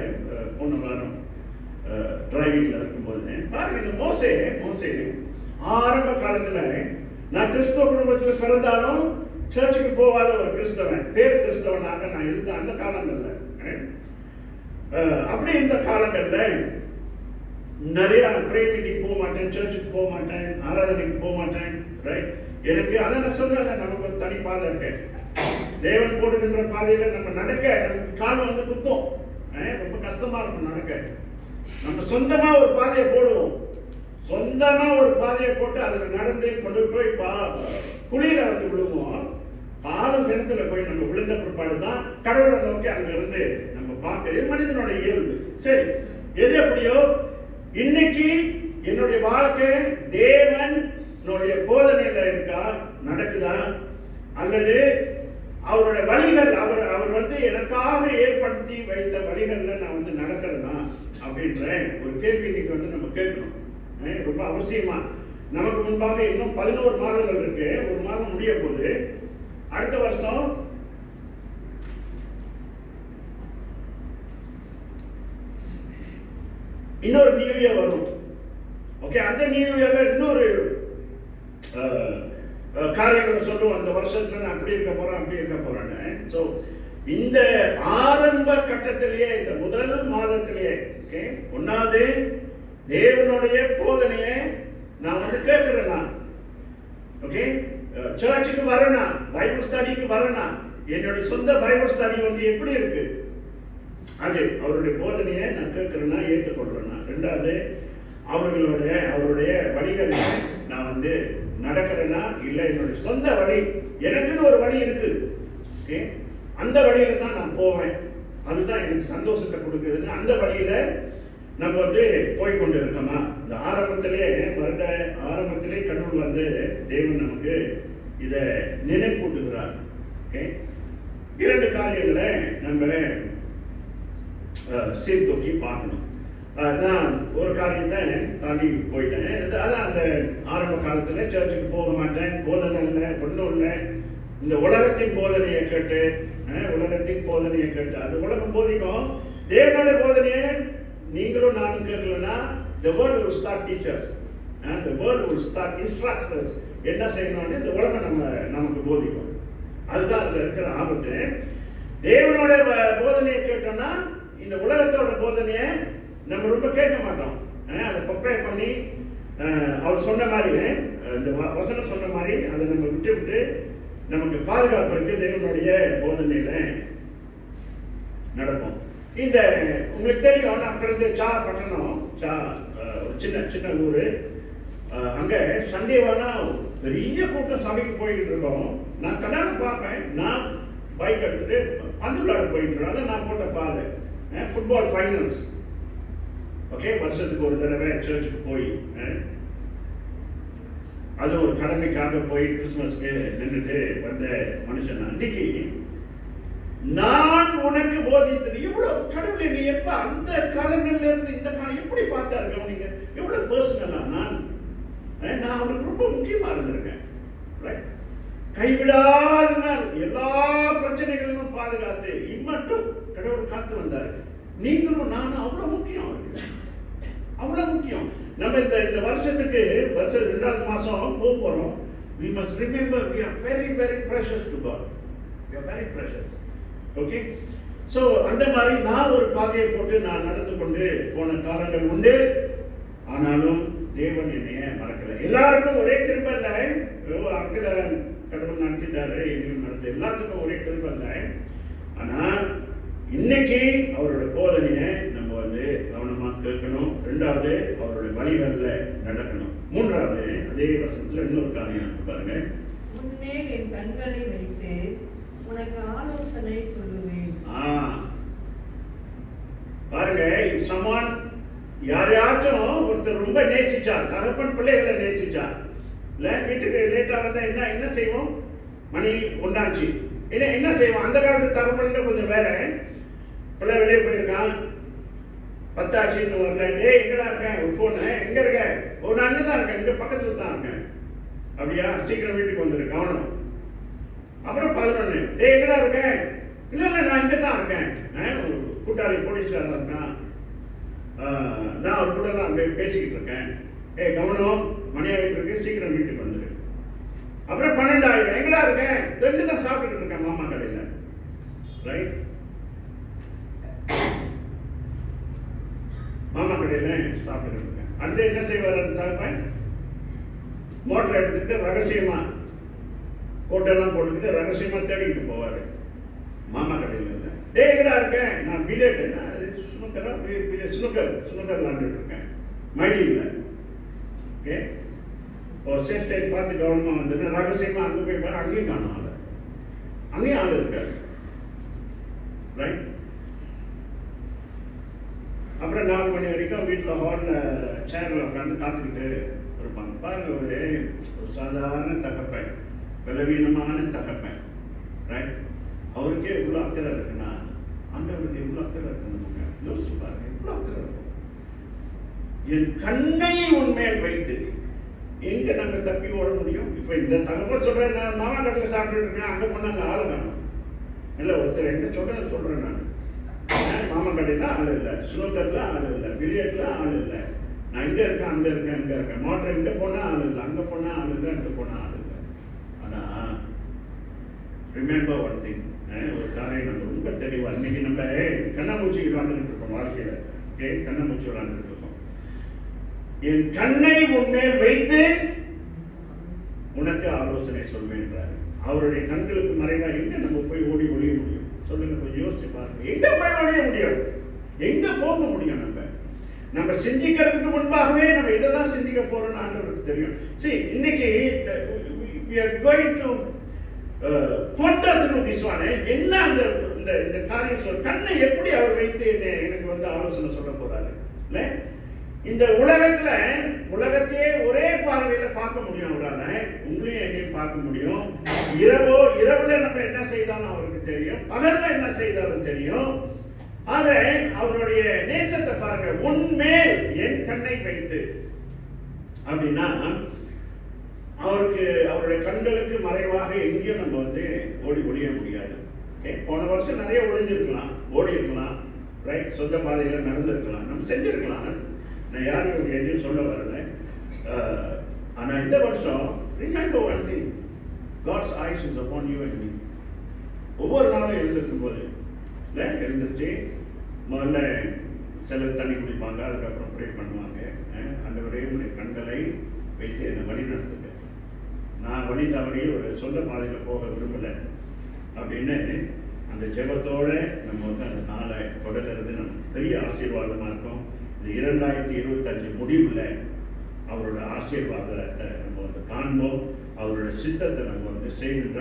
போன வாரம் டிரைவிங்ல இருக்கும்போது பாருங்க, இந்த மோசே ஆரம்ப காலத்துல, நான் கிறிஸ்தவ குடும்பத்தில் பிறந்தாலும் சர்ச்சுக்கு போகாத ஒரு கிறிஸ்தவன், பேர் கிறிஸ்தவனாக நான் இருந்த அந்த காலங்கள்ல, அப்படி இருந்த காலங்கள்ல நிறைய ப்ரேயர் மீட்டிங் போக மாட்டேன், சர்ச்சுக்கு போக மாட்டேன், ஆராதனைக்கு போக மாட்டேன், ரைட்? எனக்கு அதை நான் சொல்றேன், நமக்கு தனி பாதை இருக்கு. தேவன் போடுகின்ற பாதையில நம்ம நடக்க நமக்கு கால் வந்து குத்தும், ரொம்ப கஷ்டமா இருக்கும் நடக்க. நம்ம சொந்தமா ஒரு பாதையை போடுவோம், சொந்தமா ஒரு பாதையை போட்டு அதுல நடந்து கொண்டு போய் குழியில வந்து விழுவோம். பாவம் கிணத்துல போய் நம்ம விழுந்த பிற்பாடு தான் கடவுளை நோக்கி அங்க இருந்து நம்ம பார்க்கிறது மனிதனோட இயல்பு. சரி, எது எப்படியோ இன்னைக்கு என்னுடைய வாழ்க்கை தேவனுடைய போதனையில இருக்கா, நடக்குதா, அல்லது அவருடைய வழிகள் அவர் வந்து எனக்காக ஏற்படுத்தி வைத்த வழிகள்ல நான் வந்து நடக்கிறேனா அப்படின்ற ஒரு கேள்வி இன்னைக்கு வந்து நம்ம கேட்கணும். ரொம்ப அவசியமா. நமக்கு முன்பாக இன்னும் 11 மாதங்கள் இருக்கு. ஒரு மாதம் முடிய போகுது. அடுத்த வருஷம் இன்னொரு நியூ இயர் வரும். ஓகே, அந்த நியூ இயர்ல இன்னொரு காரியங்களை சொல்லுவோம். அந்த வருஷத்துல நான் அப்படி இருக்க போறேன்னு. ஸோ இந்த ஆரம்ப கட்டத்திலேயே, இந்த முதல் மாதத்திலேயே, ஓகே, ஒன்னாவது தேவனுடைய போதனையை நான் வந்து கேட்கிறேன்னா, ஓகே, சர்ச்சுக்கு வரேனா, பைபிள் ஸ்டடிக்கு வரேனா, என்னுடைய சொந்த பைபிள் ஸ்டடி வந்து எப்படி இருக்கு, அது அவருடைய போதனையை நான் கேட்கிறேன்னா, ஏற்றுக்கொள்றேன்னா. ரெண்டாவது அவருடைய வழிகள் நான் வந்து நடக்கிறேன்னா, இல்லை என்னுடைய சொந்த வழி, எனக்குன்னு ஒரு வழி இருக்கு, ஓகே, அந்த வழியில தான் நான் போவேன், அதுதான் எனக்கு சந்தோஷத்தை கொடுக்குதுன்னு அந்த வழியில நம்ம வந்து போய்கொண்டு இருக்கோமா. இந்த வருட ஆரம்பத்திலே கடவுள் வந்து தேவன் நமக்கு இதை நினைப்பூட்டுகிறார். ஓகே, 2 காரியங்களை நம்ம சீர்தூக்கி பார்க்கணும். நான் ஒரு காரியத்தை தாண்டி போயிட்டேன். அதான் அந்த ஆரம்ப காலத்துல சர்ச்சுக்கு போக மாட்டேன், போதனை இல்லை, ஒன்றும் இல்லை, இந்த உலகத்தின் போதனையை கேட்டு அது உலகம் போதிக்கும். தேவனுடைய போதனையை நீங்களும் நானும் கேட்கலன்னா, the world will start teachers, the world will start instructors. என்ன செய்யணும்னு இந்த உலகம் நமக்கு போதிக்கும். அதுதான் அதுல இருக்கிற ஆபத்து. தேவனோட போதனையை கேட்டோம்னா, இந்த உலகத்தோட போதனையை நம்ம ரொம்ப கேட்க மாட்டோம். அதை ப்ரிப்பேர் பண்ணி அவர் சொன்ன மாதிரி, இந்த வசனம் சொன்ன மாதிரி அதை நம்ம விட்டு நமக்கு பாதுகாப்பு இருக்கு. தேவனுடைய போதனையில நடக்கும். இந்த உங்களுக்கு தெரியும், நான் பிறந்த பட்டணம், ஒரு சின்ன ஊரு. அங்க சண்டேவானா பெரிய கூட்டம் சபைக்கு போய்கிட்டு இருக்கோம். நான் கண்ணால பார்ப்பேன். நான் பைக் எடுத்துட்டு பந்து விளையாட போயிட்டு இருக்கோம். அதான் நான் போட்ட பாதை ஃபுட்பால் ஃபைனல்ஸ். ஓகே, வருஷத்துக்கு ஒரு தடவை சர்ச்சுக்கு போய் அது ஒரு கடமைக்காக போய் கிறிஸ்துமஸ்க்கு நின்றுட்டு வந்த மனுஷன். அன்னைக்கு நான் உனக்கு போதித்தது எவ்வளவு கடவுளை நீ எப்ப அந்த காலங்கள்ல இருந்து இந்த காலம் எப்படி பார்த்தாரு கவனிங்க. எவ்வளவு பர்சனலா நான் அவருக்கு ரொம்ப முக்கியமா இருந்திருக்கேன். கைவிடாத எல்லா பிரச்சனைகளிலும் பாதுகாத்து இம்மட்டும் கடவுள் காத்து வந்தாரு. நீங்களும் நானும் அவ்வளவு முக்கியம் அவருக்கு, அவ்வளவு முக்கியம். நம்ம இந்த வருஷத்துக்கு 2வது மாசம் போக போறோம். We must remember we are very very precious to God. We are very precious. Okay, so அந்த மாதிரி நான் ஒரு பாதையை போட்டு நான் நடந்து கொண்டு போன காலங்கள் உண்டு. ஆனாலும் தேவன் என்னைய மறக்கல. எல்லாருக்கும் ஒரே கிருபை இல்லை. அங்கில கடவுள் நடத்திட்டாரு, என்னையும் நடத்த எல்லாத்துக்கும் ஒரே கிருபை இல்லை. ஆனா இன்னைக்கு அவரோட போதனையை நம்ம கவனமா கேட்கணும். 2வது அவருடைய வழிகள்ல நடக்கணும். 3வது அதே வசனத்துல இன்னொரு காரியம் பாருங்க. உன்மேல் என் கண்களை வைத்து உனக்கு ஆலோசனை சொல்லுவேன். பாருங்க, சமான் யாரையாச்சும் ஒருத்தர் ரொம்ப நேசிச்சா, தகப்பன் பிள்ளைகளை நேசிச்சா, இல்ல வீட்டுக்கு லேட்டா வந்தா என்ன செய்வோம்? மணி 1 ஆச்சு. என்ன செய்வோம்? அந்த காலத்து தகப்பன்ல கொஞ்சம் வேற. பிள்ளை வெளியே போயிருக்கான், 10 ஆச்சுன்னு வரல. டேய் எங்கடா இருக்கேன்? ஒரு போன், எங்க இருக்க? நான் அங்கதான் இருக்கேன், இங்க பக்கத்துல தான் இருக்கேன். அப்படியா, சீக்கிரம் வீட்டுக்கு வந்துரு, கவனம். அப்புறம் 11, டேய் எங்கடா இருக்கேன்? இல்ல நான் இங்க தான் இருக்கேன். கூட்டாளி போலீஸ்காரன் இருக்கான், நான் அவர் கூட தான் பேசிக்கிட்டு இருக்கேன். கவனம், மணி ஆகிட்டு இருக்கு, சீக்கிரம் வீட்டுக்கு வந்துரு. அப்புறம் 12 ஆயிரம், எங்கடா இருக்கேன்? இங்க தான் சாப்பிட்டுக்கிட்டு இருக்கேன் மாமா கடையில. ரைட், மாமா கடையில சாப்பிட்டு இருக்கேன். அடுத்து என்ன செய்வார் அந்த தகப்பன்? மோட்டர் எடுத்துக்கிட்டு ரகசியமா கோட்டெல்லாம் போட்டுக்கிட்டு ரகசியமா தேடிக்கிட்டு போவாரு மாமா கடையில. டேய் எங்கடா இருக்கேன்? நான் பிலேட் சுனக்கர் விளாண்டுட்டு இருக்கேன், மைடியில். ஓகே, ஒரு சரி பார்த்து கவனமா வந்து ரகசியமா அங்க போய் பாரு, அங்கேயும் காணும் ஆளு, அங்கேயும் ஆள் இருக்காரு. ரைட், அப்புறம் 4 மணி வரைக்கும் வீட்டில் ஹாலில் சேர்ல உட்காந்து காத்துக்கிட்டு இருப்பாங்க. பாருங்க, ஒரு சாதாரண தகப்பன், பலவீனமான தகப்பன். ரைட், அவருக்கே இவ்வளோ அக்கறை இருக்குன்னா ஆண்டவருக்கு எவ்வளோ அக்கறை இருக்கணும். யோசிச்சு பாருங்க, எவ்வளோ அக்கறை இருக்கும். என் கண்ணை உண்மையில் வைத்து எங்க நம்ம தப்பி ஓட முடியும்? இப்ப இந்த தகவல் சொல்றேன், நான் மாமா கடையில் சாப்பிட்டு இருக்கேன், அங்க போனா அங்க ஆளு காணும். இல்ல ஒருத்தர் என்ன சொல்றேன் நான் மாமா கடையில ஆள் இல்லை, ஸ்னூக்கர்ல ஆள் இல்லை, பில்லியர்ட்ல ஆள் இல்லை. நான் இங்க இருக்கேன், அங்க இருக்கேன். மோட்டர் இங்க போனா ஆள் இல்லை, அங்க போனா ஆள் இல்லை, அங்க போனா ஆள் இல்லை. ஆனா ரிமெம்பர் ஒன் திங், ஒரு காரியம் நம்ம ரொம்ப தெளிவா, இன்னைக்கு நம்ம கண்ணாமூச்சி விளாண்டுகிட்டு இருக்கோம் வாழ்க்கையில. கண்ணாமூச்சி விளாண்டுகிட்டு இருக்கோம். என் கண்ணை உன்மேல் வைத்து உனக்கு ஆலோசனை சொல்வேன்றார். அவருடைய கண்களுக்கு மறைவா எங்க நம்ம போய் ஓடி ஒழிய முடியும்? சொல்லுங்க, கொஞ்சம் யோசிச்சு பாருங்க. எங்க போய் ஒழிய முடியும்? எங்க போக முடியும்? நம்ம சிந்திக்கிறதுக்கு முன்பாகவே நம்ம இதெல்லாம் சிந்திக்க போறோம்னு ஆண்டவருக்கு தெரியும். சரி, இன்னைக்கு we are going to ponder through this one. என்ன இந்த காரியம் சொல், கண்ணை எப்படி அவர் வைத்து எனக்கு ஆலோசனை சொல்ல போறாரு? இல்ல, இந்த உலகத்தையே ஒரே பார்வையில பார்க்க முடியும் அவரால. உங்களையும் என்னையும் பார்க்க முடியும். இரவுல நம்ம என்ன செய்தாலும் அவருக்கு தெரியும், பகல்ல என்ன செய்தாலும் தெரியும். ஆக அவருடைய நேசத்தை பாருங்க. உன்மேல் என் கண்ணை வைத்து அப்படின்னா அவருடைய கண்களுக்கு மறைவாக எங்கேயும் நம்ம ஓடி ஒழிய முடியாது. போன வருஷம் நிறைய ஒளிஞ்சிருக்கலாம், ஓடி இருக்கலாம், ரைட், சொந்த பாதையில நடந்திருக்கலாம், நம்ம செஞ்சிருக்கலாம். நான் யாரும் எதையும் சொல்ல வரல. ஆனா இந்த வருஷம் remember one thing, God's eyes is upon you and me. ஒவ்வொரு நாளும் எழுந்திருக்கும் போது எழுந்திருச்சு முதல்ல சிலர் தண்ணி குடிப்பாங்க, அதுக்கப்புறம் ப்ரே பண்ணுவாங்க. ஆண்டவரே உடைய கண்களை வைத்து என்னை வழி நடத்துங்க, நான் வழி தவறி ஒரு சொந்த பாதையில் போக விரும்பலை அப்படின்னு அந்த ஜெபத்தோட நம்ம அந்த நாளை தொடர்கிறது நமக்கு பெரிய ஆசீர்வாதமாக இருக்கும். இந்த 2025 முடிவில் அவரோட ஆசீர்வாதத்தை நம்ம வந்து காண்போம், அவரோட சித்தத்தை நம்ம வந்து செய்கின்ற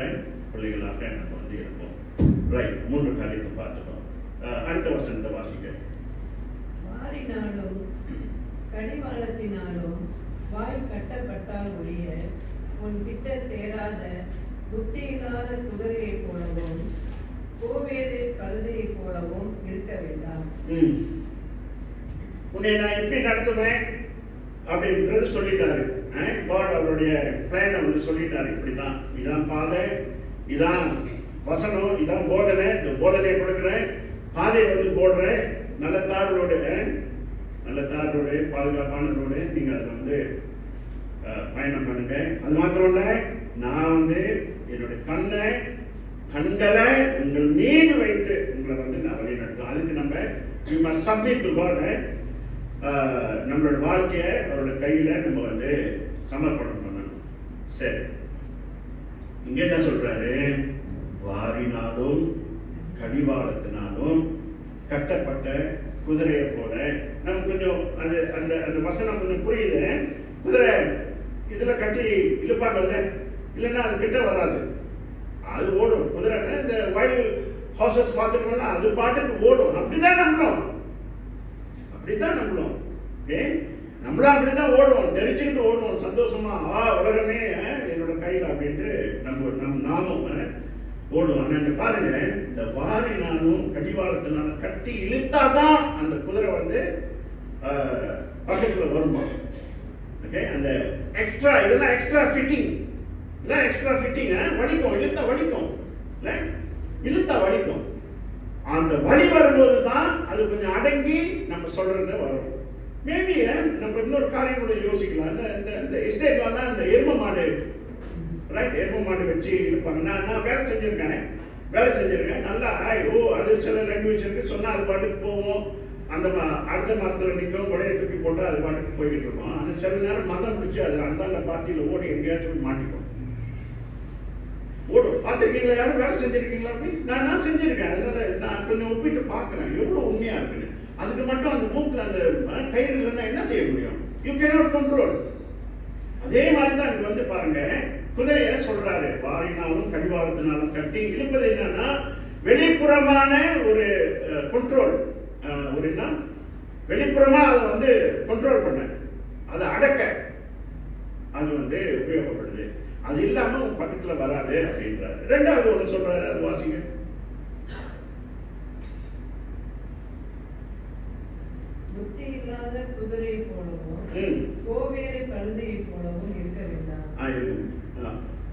பிள்ளைகளாக நம்ம வந்து இருப்போம். ரைட், 3 காரியத்தை பார்த்துட்டோம். அடுத்த வசனத்தை வாசிக்க. மாறினாலும் கடிவாளத்தினாலும் வாய் கட்டப்பட்டால் ஒழிய உன் கிட்ட சேராத புத்தி இல்லாத குதிரையைப் போலவும் கோவேறு கழுதையைப் போலவும் இருக்க வேண்டாம். உன்னை நான் எப்படி நடத்துவேன் அப்படின்றது சொல்லிட்டாரு. காட் அவருடைய பிளானை வந்து சொல்லிட்டாரு. இப்படிதான், இதான் பாதை, இதான் வசனம், இதான் போதனை. இந்த போதனையை கொடுக்குறேன், பாதையை வந்து போடுறேன். நல்ல தார் ரோடு, பாதுகாப்பான ரோடு, நீங்க அதில் வந்து பயணம் பண்ணுங்க. அது மாத்திரம் இல்லை, நான் வந்து என்னுடைய கண்களை உங்கள் மீது வைத்து உங்களை வந்து நான் வழி நடத்தும். அதுக்கு நம்ம we must submit to God. நம்மளோட வாழ்க்கையை அவரோட கையில நம்ம வந்து சமர்ப்பணம் பண்ணணும். சரி, இங்க என்ன சொல்றாரு? வாரினாலும் கடிவாளத்தினாலும் கட்டப்பட்ட குதிரையை போல. நமக்கு கொஞ்சம் அது அந்த அந்த வசனம் கொஞ்சம் புரியுது. குதிரை இதுல கட்டி இழுப்பாங்கல்ல, இல்லைன்னா அது கிட்ட வராது, அது ஓடும். குதிரை இந்த வைல்ட் ஹார்சஸ் பார்த்துருக்கோம்னா அது பாட்டுக்கு ஓடும். அப்படிதான் நம்மளும் ஓகே, நம்மளும் அப்படிதான் ஓடுவோம், தெரிச்சுக்கிட்டு ஓடுவோம் சந்தோஷமா. உலகமே என்னோட கையில் அப்படின்ட்டு நாமும் ஓடுவோம். ஆனா பாருங்க, இந்த வாரினாலும் கடிவாளத்தினால கட்டி இழுத்தாதான் அந்த குதிரை வந்து பக்கத்துல வருமா. ஓகே, அந்த எக்ஸ்ட்ரா இதெல்லாம் எக்ஸ்ட்ரா ஃபிட்டிங், வலிக்கும், இழுத்தா வலிக்கும். அந்த வலி வரும்போது தான் அது கொஞ்சம் அடங்கி நம்ம சொல்றத வரும். மேபி நம்ம இன்னொரு காரியம் கூட யோசிக்கலாம். இந்த எஸ்டேட்ல இந்த எரும மாடு, ரைட், எரும மாடு வச்சு இழுப்பாங்க. நான் வேலை செஞ்சிருக்கேன் நல்லா. அது சில லாங்குவேஜ் இருக்கு, சொன்னா அது பாட்டுக்கு போவோம். அந்த அடுத்த மரத்துல நிற்கும், கொடையை தூக்கி போட்டு அது பாட்டுக்கு போய்கிட்டு இருக்கோம். ஆனால் சில நேரம் மதம் பிடிச்சி அது அந்தாண்ட பாத்தியில ஓடி எங்கேயாச்சும் மாட்டிக்கும், ஓடும். பார்த்துருக்கீங்களா? யாரும் வேலை செஞ்சிருக்கீங்களா? அப்படி நான் செஞ்சிருக்கேன். அதனால நான் கொஞ்சம் ஒப்பிட்டு பார்க்குறேன் எவ்வளோ உண்மையா இருக்குன்னு. அதுக்கு மட்டும் அந்த மூக்கில் அந்த கயிறு இல்லைன்னா என்ன செய்ய முடியும்? You cannot control. அதே மாதிரி தான் இங்க வந்து பாருங்க, குதிரைய சொல்றாரு, வாரினாலும் கடிவாளத்தினாலும் கட்டி இழுப்பது. என்னன்னா வெளிப்புறமான ஒரு கண்ட்ரோல், ஒரு என்ன வெளிப்புறமா அதை வந்து கண்ட்ரோல் பண்ண, அதை அடக்க அது வந்து உபயோகப்படுது. அது இல்லாம உன் பக்கத்துல வராது அப்படின்றாரு. ரெண்டாவது ஒண்ணு சொல்றாரு, அது வாசிங்க. புத்தி இல்லாத குதிரை போலவும் கோவேறு கழுதையை போலவும் இருக்க வேண்டாம்.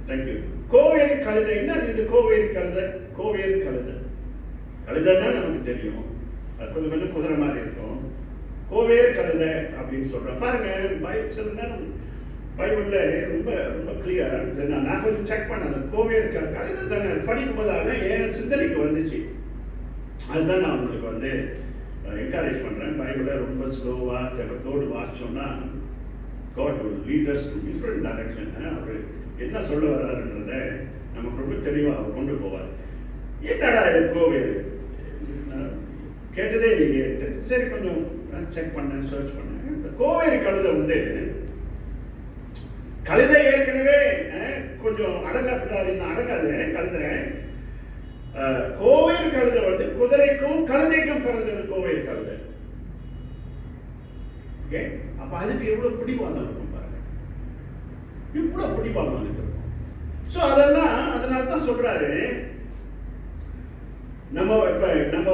தேங்க்யூ. கோவேறு கழுதை என்னது? இது கோவேறு கழுதை. கழுதைன்னா நமக்கு தெரியும், அது கொஞ்சம் குதிரை மாதிரி இருக்கும். கோவேறு கழுதை அப்படின்னு சொல்றேன். பாருங்க, சில நேரம் பைபிள்ல ரொம்ப ரொம்ப கிளியரா நான் கொஞ்சம் செக் பண்ண கோவேறு கழுதை தானே படிக்கும் போது என் சிந்தனைக்கு வந்துச்சு. அதுதான் நான் உங்களுக்கு வந்து என்கரேஜ் பண்றேன். பைபிளை ரொம்ப ஸ்லோவா ஜபத்தோடு வாசிச்சோம்னா God will lead us to different direction. அவர் என்ன சொல்ல வர்றாருன்றத நமக்கு ரொம்ப தெளிவாக அவர் கொண்டு போவார். என்னடா இது கோவேறு, கேட்டதே இல்லையே. சரி, கொஞ்சம் செக் பண்ணேன், சர்ச் பண்ணேன். இந்த கோவேறு கழுதை வந்து கழுதை ஏற்கனவே கொஞ்சம் அடங்கப்பட்டாரு, அடங்காது கழுதை. கோவேறு கழுதை வந்து குதிரைக்கும் கழுதைக்கும் பிறந்தது கோவேறு கழுதை. ஓகே, அப்ப அதுக்கு எவ்வளவு பிடிவாதம் இருக்கும் பாருங்க, இவ்வளவு பிடிவாதம் அதுக்கு இருக்கும். சோ அதனால்தான் சொல்றாரு, நம்ம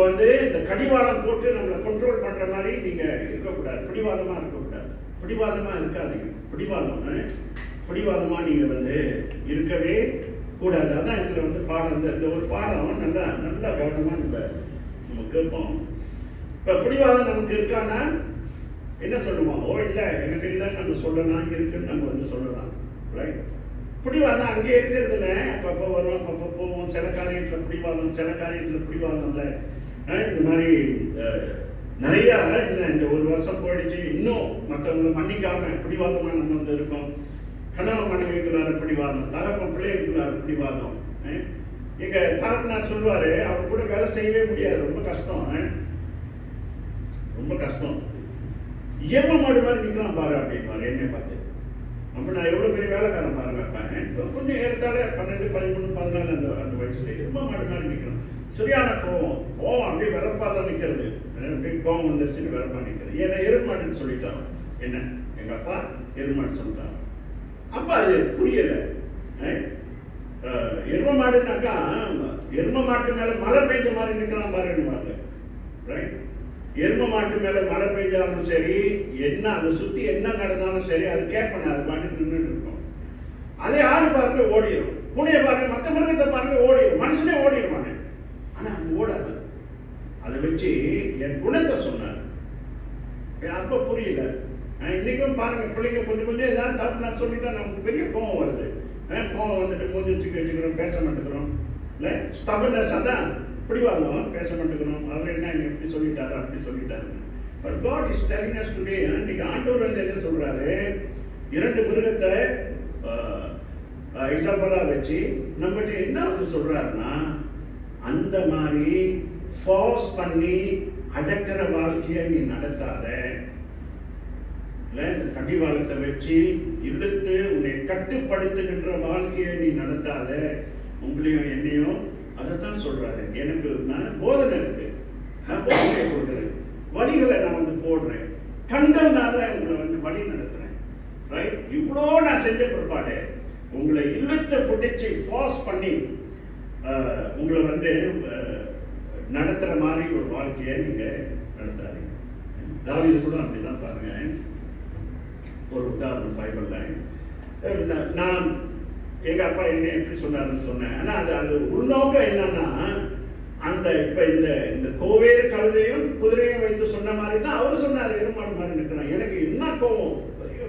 வந்து இந்த கடிவாளம் போட்டு நம்மளை கண்ட்ரோல் பண்ற மாதிரி நீங்க இருக்கக்கூடாது, பிடிவாதமா இருக்கக்கூடாது, பிடிவாதமா இருக்காதீங்க. பிடிவாதமா நீங்க வந்து இருக்கவே கூடாது. அதான் இதுல வந்து பாடம், இந்த ஒரு பாடம் நல்லா கவனமா நம்ம கேட்போம். இப்ப பிடிவாதம் நமக்கு இருக்கான்னா என்ன சொல்லுவோம்? இல்ல எனக்கு இல்லைன்னு நம்ம சொல்லலாம், இருக்குன்னு நம்ம வந்து சொல்லலாம். ரைட், பிடிவாதம் அங்கே இருக்கிறதுல அப்பப்போ வரும், அப்பப்போ போவோம். சில காரியத்துல பிடிவாதம், சில காரியத்துல பிடிவாதம் இல்லை. இந்த மாதிரி நிறைய இந்த ஒரு வருஷம் போயிடுச்சு, இன்னும் மற்றவங்களை மன்னிக்காம பிடிவாதமா நம்ம வந்து இருக்கோம். கணவன் மனைவிக்குள்ளார பிடிவாதம், தகப்பன் பிள்ளைகளுக்குள்ளார பிடிவாதம். எங்க தகப்பனார் சொல்லுவாரு, அவர் கூட வேலை செய்யவே முடியாது, ரொம்ப கஷ்டம். எரும மாடு மாதிரி நிற்கிறான் பாரு அப்படின்பாரு என்னை பார்த்து. அப்போ நான் எவ்வளோ பெரிய வேலைக்காரன் பாருங்க. கொஞ்சம் ஏறத்தாழ 12, 13, 14 அந்த வயசுல எரும மாடு மாதிரி நிற்கிறான். சரியான கோவம் அப்படியே வெறப்பா தான் நிற்கிறது. அப்படியே கோவம் வந்துருச்சுன்னு வெறப்பா நிற்கிறது. ஏன்னா எருமாடுன்னு சொல்லிட்டான். என்ன எங்கள் அப்பா எருமாடு சொல்லிட்டான். அப்போ அது புரியலை. எரும மாடுனாக்கா எரும மாட்டு மேலே மழை பெஞ்ச மாதிரி நிற்கிறான் பாருன்னு. ரைட், எரும மாட்டு மேலே மழை பெஞ்சாலும் சரி, என்ன அதை சுற்றி என்ன நடந்தாலும் சரி, அது கேட்பேன். அது பாட்டுக்கு நின்றுட்டு இருக்கும். அதே ஆடு பாருங்க ஓடிடும், பூனையை பாருங்க, மற்ற மிருகத்தை பாருங்க ஓடிடும், மனுஷனே ஓடிடுவாங்க. ஆனால் அது ஓடாது. அதை வச்சு என் குணத்தை சொன்னார். அப்போ புரியல. இன்னைக்கும் பாருங்க, பிள்ளைங்க கொஞ்சம் கொஞ்சம் ஏதாவது தப்பு நான் சொல்லிட்டா நமக்கு பெரிய கோவம் வருது. கோவம் வந்துட்டு மூஞ்சி தூக்கி வச்சுக்கிறோம், பேச மாட்டேங்கிறோம். இல்லை ஸ்டபர்னஸ், அதான் பிடிவாதம், பேச மாட்டேங்கிறோம். அவர் என்ன இப்படி சொல்லிட்டாரு அப்படி சொல்லிட்டாரு. But God is telling us today, இன்னைக்கு ஆண்டவர் வந்து என்ன சொல்றாரு, 2 மிருகத்தை எக்ஸாம்பிளா வச்சு நம்மகிட்ட என்ன வந்து சொல்றாருன்னா, அந்த மாதிரி ஃபோர்ஸ் பண்ணி அடக்கிற வாழ்க்கையை நீ நடத்தாத. இந்த கடிவாளத்தை வச்சு இழுத்து உன்னை கட்டுப்படுத்துகின்ற வாழ்க்கையை நீ நடத்தாத. உங்களையும் என்னையும் அதைத்தான் சொல்றாரு. எனக்கு நான் போதனை இருக்கு, போதனை கொடுக்குறேன், வழிகளை நான் வந்து போடுறேன், கண்டனால உங்களை வந்து வழி நடத்துறேன். ரைட், இவ்வளோ நான் செஞ்ச பிற்பாடு உங்களை இழுத்து பிடிச்சி ஃபோர்ஸ் பண்ணி உங்களை வந்து நடத்துற மாதிரி ஒரு வாழ்க்கையை நீங்க நடத்தாதீங்க. தாவீது கூட அப்படிதான் பாருங்க. ஒரு உதாரணம் பைபிள்ல, நான் எங்க அப்பா என்ன எப்படி சொன்னாருன்னு சொன்னேன். ஆனா அது உள்நோக்கம் என்னன்னா, அந்த இப்ப இந்த கோவேறு கழுதையும் குதிரையும் வைத்து சொன்ன மாதிரி தான் அவர் சொன்னார். எருமாடு மாதிரி நிற்கிறான். எனக்கு என்ன கோவம்,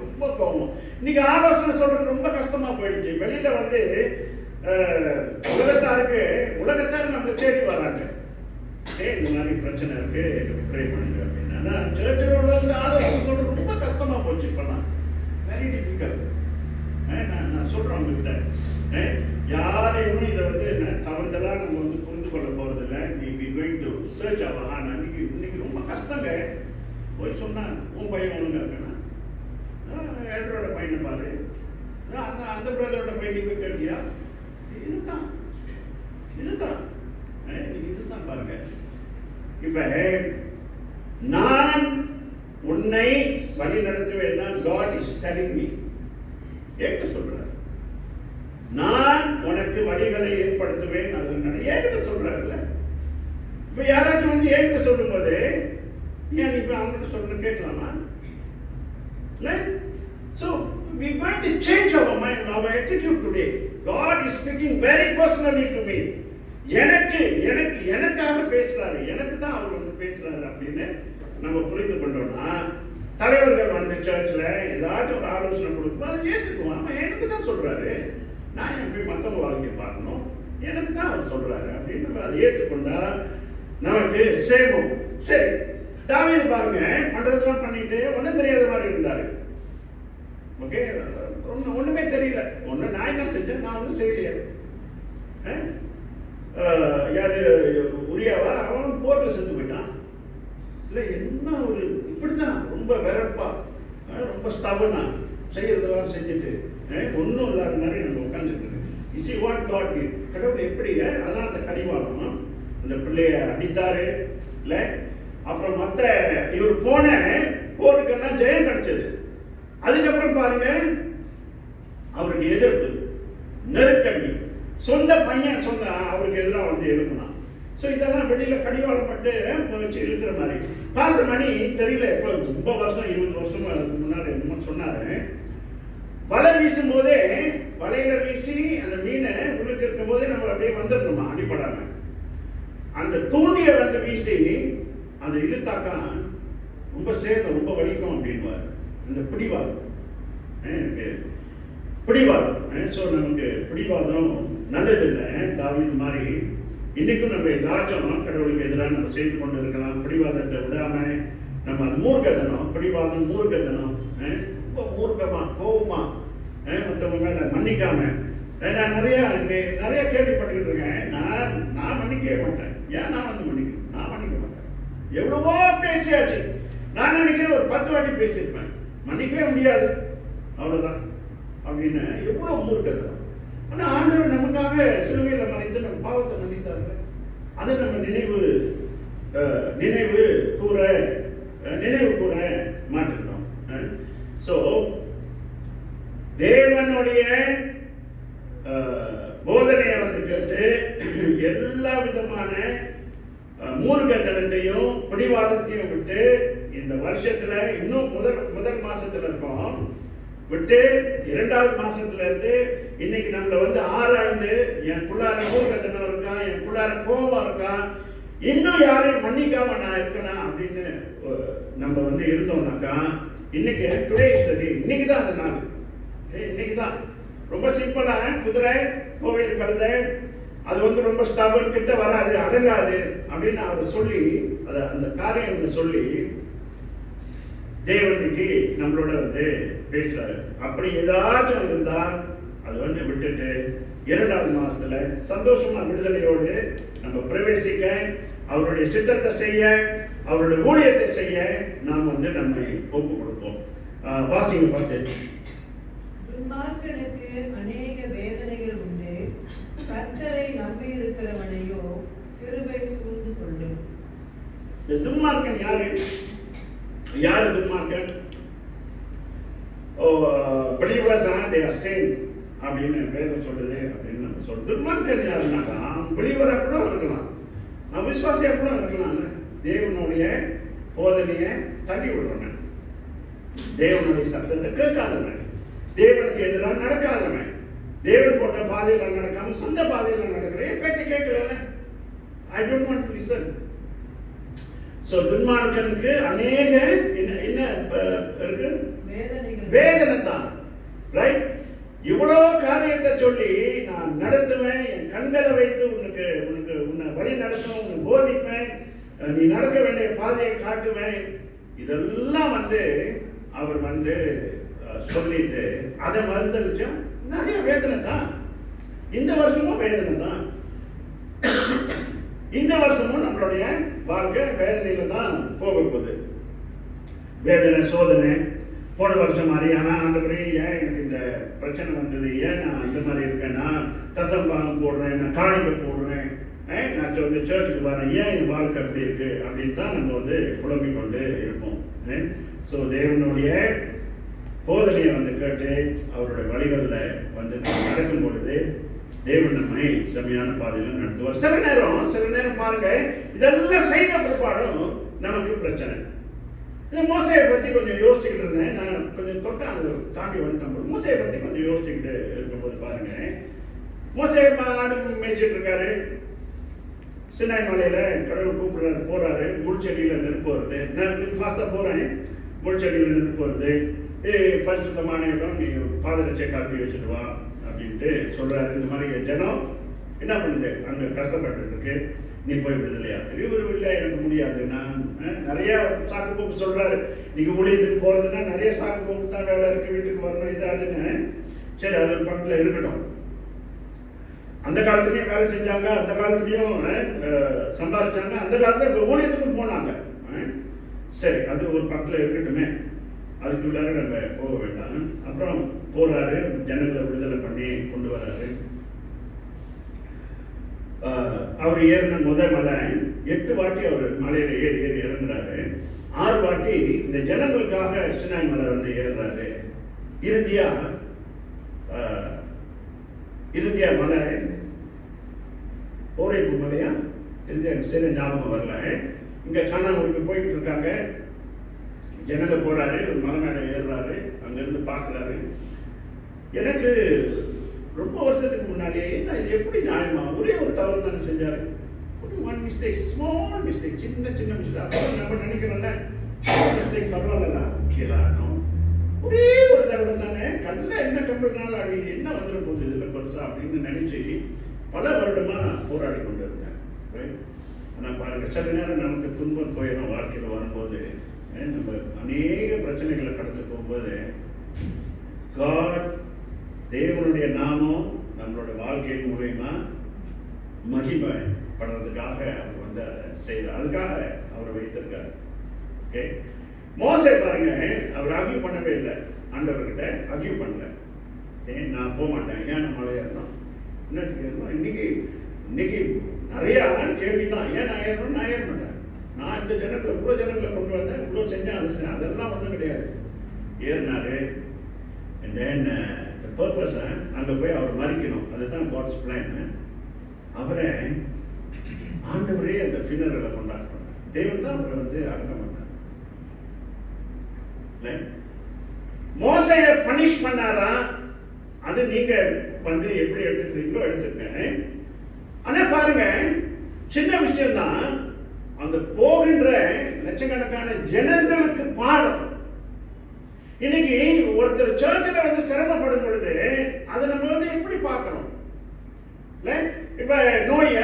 ரொம்ப கோவம். இன்னைக்கு ஆலோசனை சொல்றது ரொம்ப கஷ்டமா போயிடுச்சு. வெளியில வந்து உலகத்தார் நம்மளை தேடி வராங்க. இந்த மாதிரி பிரச்சனை இருக்கு, ப்ரே பண்ணுங்க அப்படின்னா சர்ச்சில் உள்ள ஆலோசனை சொல்றது ரொம்ப கஷ்டமா போச்சு. இப்பெல்லாம் வெரி டிஃபிகல்ட். நான் சொல்றேன் உங்ககிட்ட, யாரையும் இதை வந்து தவறுதலா நம்ம வந்து புரிந்து கொள்ள போறது இல்லை. சர்ச் ஆவான். இன்னைக்கு ரொம்ப கஷ்டங்க. போய் சொன்னா உன் பையன் ஒழுங்கா இருக்கணும், எல்டரோட பையனை பாரு, அந்த பிரதரோட பையனை போய் கேட்டியா, இதுதான் இதுதான் பாருங்க. இப்ப நான் உன்னை வழி நடத்துவேன்னா God is telling me, ஏற்க சொல்றாரு. நான் உனக்கு வழிகளை ஏற்படுத்துவேன், அது ஏற்க சொல்றாருல்ல. இப்ப யாராச்சும் வந்து ஏற்க சொல்லும் போது ஏன் இப்ப அவங்ககிட்ட சொல்லணும் கேட்கலாமா? இல்ல. So we are going to change our mind, our attitude today. God is speaking very personally to me. எனக்காக பேசுறாரு, எனக்கு தான் அவர் வந்து பேசுறாரு அப்படின்னு நம்ம புரிந்து கொண்டோம்னா, தலைவர்கள் வந்து சர்ச்சில் ஏதாச்சும் ஒரு ஆலோசனை கொடுக்கும்போது அதை ஏற்றுக்குவோம். ஆமா, எனக்கு தான் சொல்றாரு, நான் என் போய் மற்றவங்க வாழ்க்கையை பார்க்கணும், எனக்கு தான் அவர் சொல்றாரு அப்படின்னு நம்ம அதை ஏற்றுக்கொண்டா நமக்கு சேமம். சரி, தாவீது பாருங்க, பண்றதெல்லாம் பண்ணிட்டு ஒன்றும் தெரியாத மாதிரி இருந்தாரு. ஓகே, ஒண்ணுமே தெரியல. ஒண்ணு நான் என்ன செஞ்சேன், நான் ஒன்றும் செய்யலையே. யாரு உரியாவா, அவன் போர்ல செத்து போயிட்டான். இல்லை, என்ன ஒரு இப்படிதான் ரொம்ப வெறப்பா, ரொம்ப ஸ்தபனா செய்யறதெல்லாம் செஞ்சுட்டு ஒன்றும் இல்லாத மாதிரி நம்ம உட்காந்துட்டு இருக்கு. Is what God did. கடவுள் எப்படி, அதான் அந்த கடிவாளம், அந்த பிள்ளைய அடித்தாரு இல்ல. அப்புறம் மற்ற இவர் போன போருக்கெல்லாம் ஜெயம் கிடைச்சது. அதுக்கப்புறம் பாருங்க, அவருக்கு எதிர்ப்பு, நெருக்கடி, சொந்த பையன் அவருக்கு எதிராக வந்து எழுப்பினான். ஸோ இதெல்லாம் வெளியில கடிவாளம் பட்டு வச்சு இழுக்கிற மாதிரி. பாஸ்டர் மணி தெரியல, இப்போ ரொம்ப வருஷம் 20 வருஷம் அதுக்கு முன்னாடி என்னமோ சொன்னாரு, வலை வீசும் போதே, வலையில வீசி அந்த மீனை உள்ளுக்கு இருக்கும் போதே நம்ம அப்படியே வந்துடணுமா அடிப்படாம. அந்த தூண்டியை வந்து வீசி அந்த இழுத்தாக்கா ரொம்ப சேதம், ரொம்ப வலிக்கும் அப்படின்வார். அந்த பிடிவாதம், எனக்கு பிடிவாதம். ஸோ நமக்கு பிடிவாதம் நல்லதில்லை. தாவீது மாதிரி இன்னைக்கும் நம்ம ஏதாச்சும் கடவுளுக்கு எதிராக நம்ம செய்து கொண்டு இருக்கலாம். பிடிவாதத்தை விடாம நம்ம மூர்க்கத்தனம், பிடிவாதம் மூர்க்கத்தனம், ரொம்ப மூர்க்கமா கோவமா மற்றவங்க மேல மன்னிக்காம. நான் நிறைய கேள்விப்பட்டுக்கிட்டு இருக்கேன். நான் மன்னிக்கவே மாட்டேன். ஏன் நான் வந்து நான் மன்னிக்க மாட்டேன். எவ்வளவோ பேசியாச்சு, நான் நினைக்கிறேன் ஒரு 10 வாட்டி பேசியிருப்பேன், மன்னிக்கவே முடியாது அவ்வளவுதான் அப்படின்னு. எவ்வளவு மூர்க்கது. ஆனா ஆண்டவர் நமக்காக சிலுவையில் மறைத்து நம்ம பாவத்தை மன்னித்தார்கள். அதை நம்ம நினைவு கூற மாட்டேங்கிறோம். ஸோ தேவனுடைய போதனையை வந்து கேட்டு எல்லா விதமான மூர்க்கத்தனத்தையும் பிடிவாதத்தையும் விட்டு இந்த வருஷத்துல இன்னும் முதல் மாசத்துல இருக்கோம் விட்டு 2வது மாசத்துல இருந்து இன்னைக்கு நம்மள வந்து ஆராய்ந்து என் புள்ளார மூர்க்கத்தனம் இருக்கான், என் புள்ளார கோபம் இருக்கான், இன்னும் யாரையும் மன்னிக்காம நான் இருக்கணும் அப்படின்னு நம்ம வந்து இருந்தோம்னாக்கா இன்னைக்கு டுடே சரி, இன்னைக்கு தான் அந்த நாள். இன்னைக்கு தான் ரொம்ப சிம்பிளா குதிரை கோவில் கழுதை அது வந்து ரொம்ப ஸ்தபன் கிட்ட வராது, அடங்காது அப்படின்னு அவர் சொல்லி அந்த காரியம் சொல்லி தேவனுக்கு நம்மளோட வந்து பேசுறாரு. அப்படி ஏதாச்சும் இருந்தா அது வந்து விட்டுட்டு 2வது மாசத்துல சந்தோஷமா விடுதலையோடு நம்ம பிரவேசிக்க, அவருடைய சித்தத்தை செய்ய, அவருடைய ஊழியத்தை செய்ய நாம் வந்து நம்மை ஒப்பு கொடுப்போம். வாசிங்க பார்த்து. துன்மார்க்கனுக்கு அநேக வேதனைகள் உண்டு, கர்த்தரை நம்பி இருக்கிறவனையோ கிருபை சூழ்ந்து கொள்ளும். இந்த துன்மார்க்கன் யாரு? யாரு துன்மார்க்கன்? believers are they are saved அப்படின்னு வேதம் சொல்லுது அப்படின்னு நம்ம சொல்றோம். துன்மார்க்கன் யாருன்னாக்கா பிலீவரா கூட இருக்கலாம், விசுவாசியா கூட இருக்கலாம். தேவனுடைய போதனையை தள்ளி விடுறவன், தேவனுடைய சத்தத்தை கேட்காதவன், தேவனுக்கு எதிராக நடக்காதவன், தேவன் போட்ட பாதையில நடக்காம சொந்த பாதையில நடக்கிறேன் பேச்சை கேட்கல. I don't want to listen. So துன்மார்க்கனுக்கு அநேக என்ன இருக்கு? வேதனை தான். ரைட்? இவ்வளவு காரியத்தை சொல்லி நான் நடத்துவேன், என் கண்களை வைத்து உன்னை வழி நடத்துவேன், உன்னை போதிப்பேன், நீ நடக்க வேண்டிய பாதையை காட்டுவேன், இதெல்லாம் வந்து அவர் வந்து சொல்லிட்டு அதை மறுதளிச்சா நிறைய வேதனை தான். இந்த வருஷமும் வேதனை தான். இந்த வருஷமும் நம்மளுடைய வாழ்க்கை வேதனையில தான் போக போகுது. வேதனை, சோதனை. போன வருஷம் மாதிரி ஆண்டவரே ஏன் எனக்கு இந்த பிரச்சனை வந்தது, ஏன் நான் இந்த மாதிரி இருக்கேன், நான் தசம்பாகம் போடுறேன், நான் காணிக்கை போடுறேன், நான் வந்து சர்ச்சுக்கு வரேன், ஏன் என் வாழ்க்கை அப்படி இருக்கு அப்படின்னு தான் நம்ம வந்து புலம்பிக் கொண்டு இருப்போம். ஸோ தேவனுடைய போதனையை வந்து கேட்டு அவருடைய வழிகளில் வந்து நடக்கும் பொழுது தேவன் நம்மை செம்மையான பாதையில நடத்துவார். சில நேரம் பாருங்க, இதெல்லாம் செய்த பிற்பாடும் நமக்கு பிரச்சனை. இந்த மோசையை பத்தி கொஞ்சம் யோசிச்சுக்கிட்டு இருந்தேன். நான் கொஞ்சம் தொட்டா அதை தாண்டி வந்துட்டேன். மோசையை பத்தி கொஞ்சம் யோசிச்சுக்கிட்டு இருக்கும்போது பாருங்க, மோசை ஆடு மேய்ச்சிட்டு இருக்காரு. சின்னாய் மலையில கடவுள் கூப்பிடுறாரு, போறாரு. முள்செடியில நெருப்பு வருது. நான் ஃபாஸ்டா போறேன், முள்செடியில நெருப்பு வருது. பரிசுத்தமான இடம், நீ பாதரட்சை காப்பி வச்சுட்டு வா அப்படின்ட்டு சொல்றாரு. இந்த மாதிரி ஜனம் என்ன பண்ணுது, அங்க கஷ்டப்பட்டு இருக்கு, நீ போய் விடுதலையா? இவரு இல்லை, எனக்கு முடியாது, நான் நிறைய சாக்கு போக்கு சொல்றாரு. நீங்க ஊழியத்துக்கு போறதுன்னா நிறைய சாக்கு போக்கு தான், வேலை இருக்கு, வீட்டுக்கு வரணும், இது அதுன்னு. சரி, அது ஒரு பக்கத்துல இருக்கட்டும். அந்த காலத்துலயும் வேலை செஞ்சாங்க, அந்த காலத்துலயும் சம்பாதிச்சாங்க, அந்த காலத்துல ஊழியத்துக்கும் போனாங்க. சரி, அது ஒரு பக்கத்துல இருக்கட்டுமே, அதுக்குள்ளார நம்ம போக வேண்டாம். அப்புறம் போறாரு, ஜனங்களை விடுதலை பண்ணி கொண்டு வர்றாரு. அவர் ஏறின மலை 8 வாட்டி அவர் மலையில ஏறி இறங்குறாரு. 6 வாட்டி இந்த ஜனங்களுக்காக சினாய் மலை வந்து ஏறுறாரு. இறுதியா மலை ஓரைப்பு மலையா, இறுதியா சரி ஞாபகம் வரல. இங்க காணாமூருக்கு போய்கிட்டு இருக்காங்க. ஜனங்க போறாரு, ஒரு மலை மேல ஏறுறாரு, அங்க இருந்து பாக்குறாரு. எனக்கு ரொம்ப வருஷத்துக்கு முன்னாடியே என்ன இது எப்படி நியாயமா, ஒரே ஒரு தவறு தானே செஞ்சாரு, ஒன் மிஸ்டேக், ஸ்மால் மிஸ்டேக், சின்ன மிஸ்டேக். அப்புறம் நம்ம நினைக்கிறோம்ல மிஸ்டேக் பரவாயில்ல, கீழாகும், ஒரே ஒரு தடவை தானே, கல்ல என்ன கம்பெனாலும் அடி என்ன வந்துட போகுது இதுல பெருசா அப்படின்னு நினைச்சு பல வருடமா போராடி கொண்டு இருந்தேன். ஆனா பாருங்க, சில நேரம் நமக்கு துன்பம் துயரம் வாழ்க்கையில வரும்போது, நம்ம அநேக பிரச்சனைகளை கடந்து போகும்போது காட், தேவனுடைய நாமம் நம்மளோட வாழ்க்கையின் மூலமா மகிமை படுறதுக்காக அவர் வந்து அதை செய்யறார். அதுக்காக அவரை வைத்திருக்காரு. ஓகே, மோசே பாருங்க, அவர் அக்யூ பண்ணவே இல்லை, ஆண்டவர்கிட்ட அக்யூ பண்ணல. நான் போக மாட்டேன், ஏன் நான் மலை ஏறணும், என்னத்துக்கு ஏறணும், இன்னைக்கு நிறைய கேள்விதான், ஏன் நான் ஏறணும், நான் ஏற மாட்டேன், நான் இந்த ஜனங்களை இவ்வளோ ஜனங்களை கொண்டு வந்தேன், இவ்வளோ செஞ்சேன், அது செஞ்சேன், அதெல்லாம் ஒன்றும் கிடையாது. ஏறினாரு. And then the purpose, அங்கே போய் அவர் மறிக்கணும், அதுதான் காட்ஸ் பிளான். அவரை ஆண்டவரே அந்த ஃபினரலை கொண்டாடுறாங்க. தேவன் தான் அவரை வந்து அடக்கம் பண்ணார். மோசைய பனிஷ் பண்ணாரா, அது நீங்க வந்து எப்படி எடுத்துக்கிறீங்களோ எடுத்துக்கங்க. ஆனா பாருங்க, சின்ன விஷயம் தான், அந்த போகின்ற லட்சக்கணக்கான ஜனங்களுக்கு பாடம். இன்னைக்கு ஒருத்தர் சர்ச்சில் வந்து சிரமப்படும் பொழுது அதை நம்ம வந்து எப்படி பார்க்கணும்? இப்ப நோய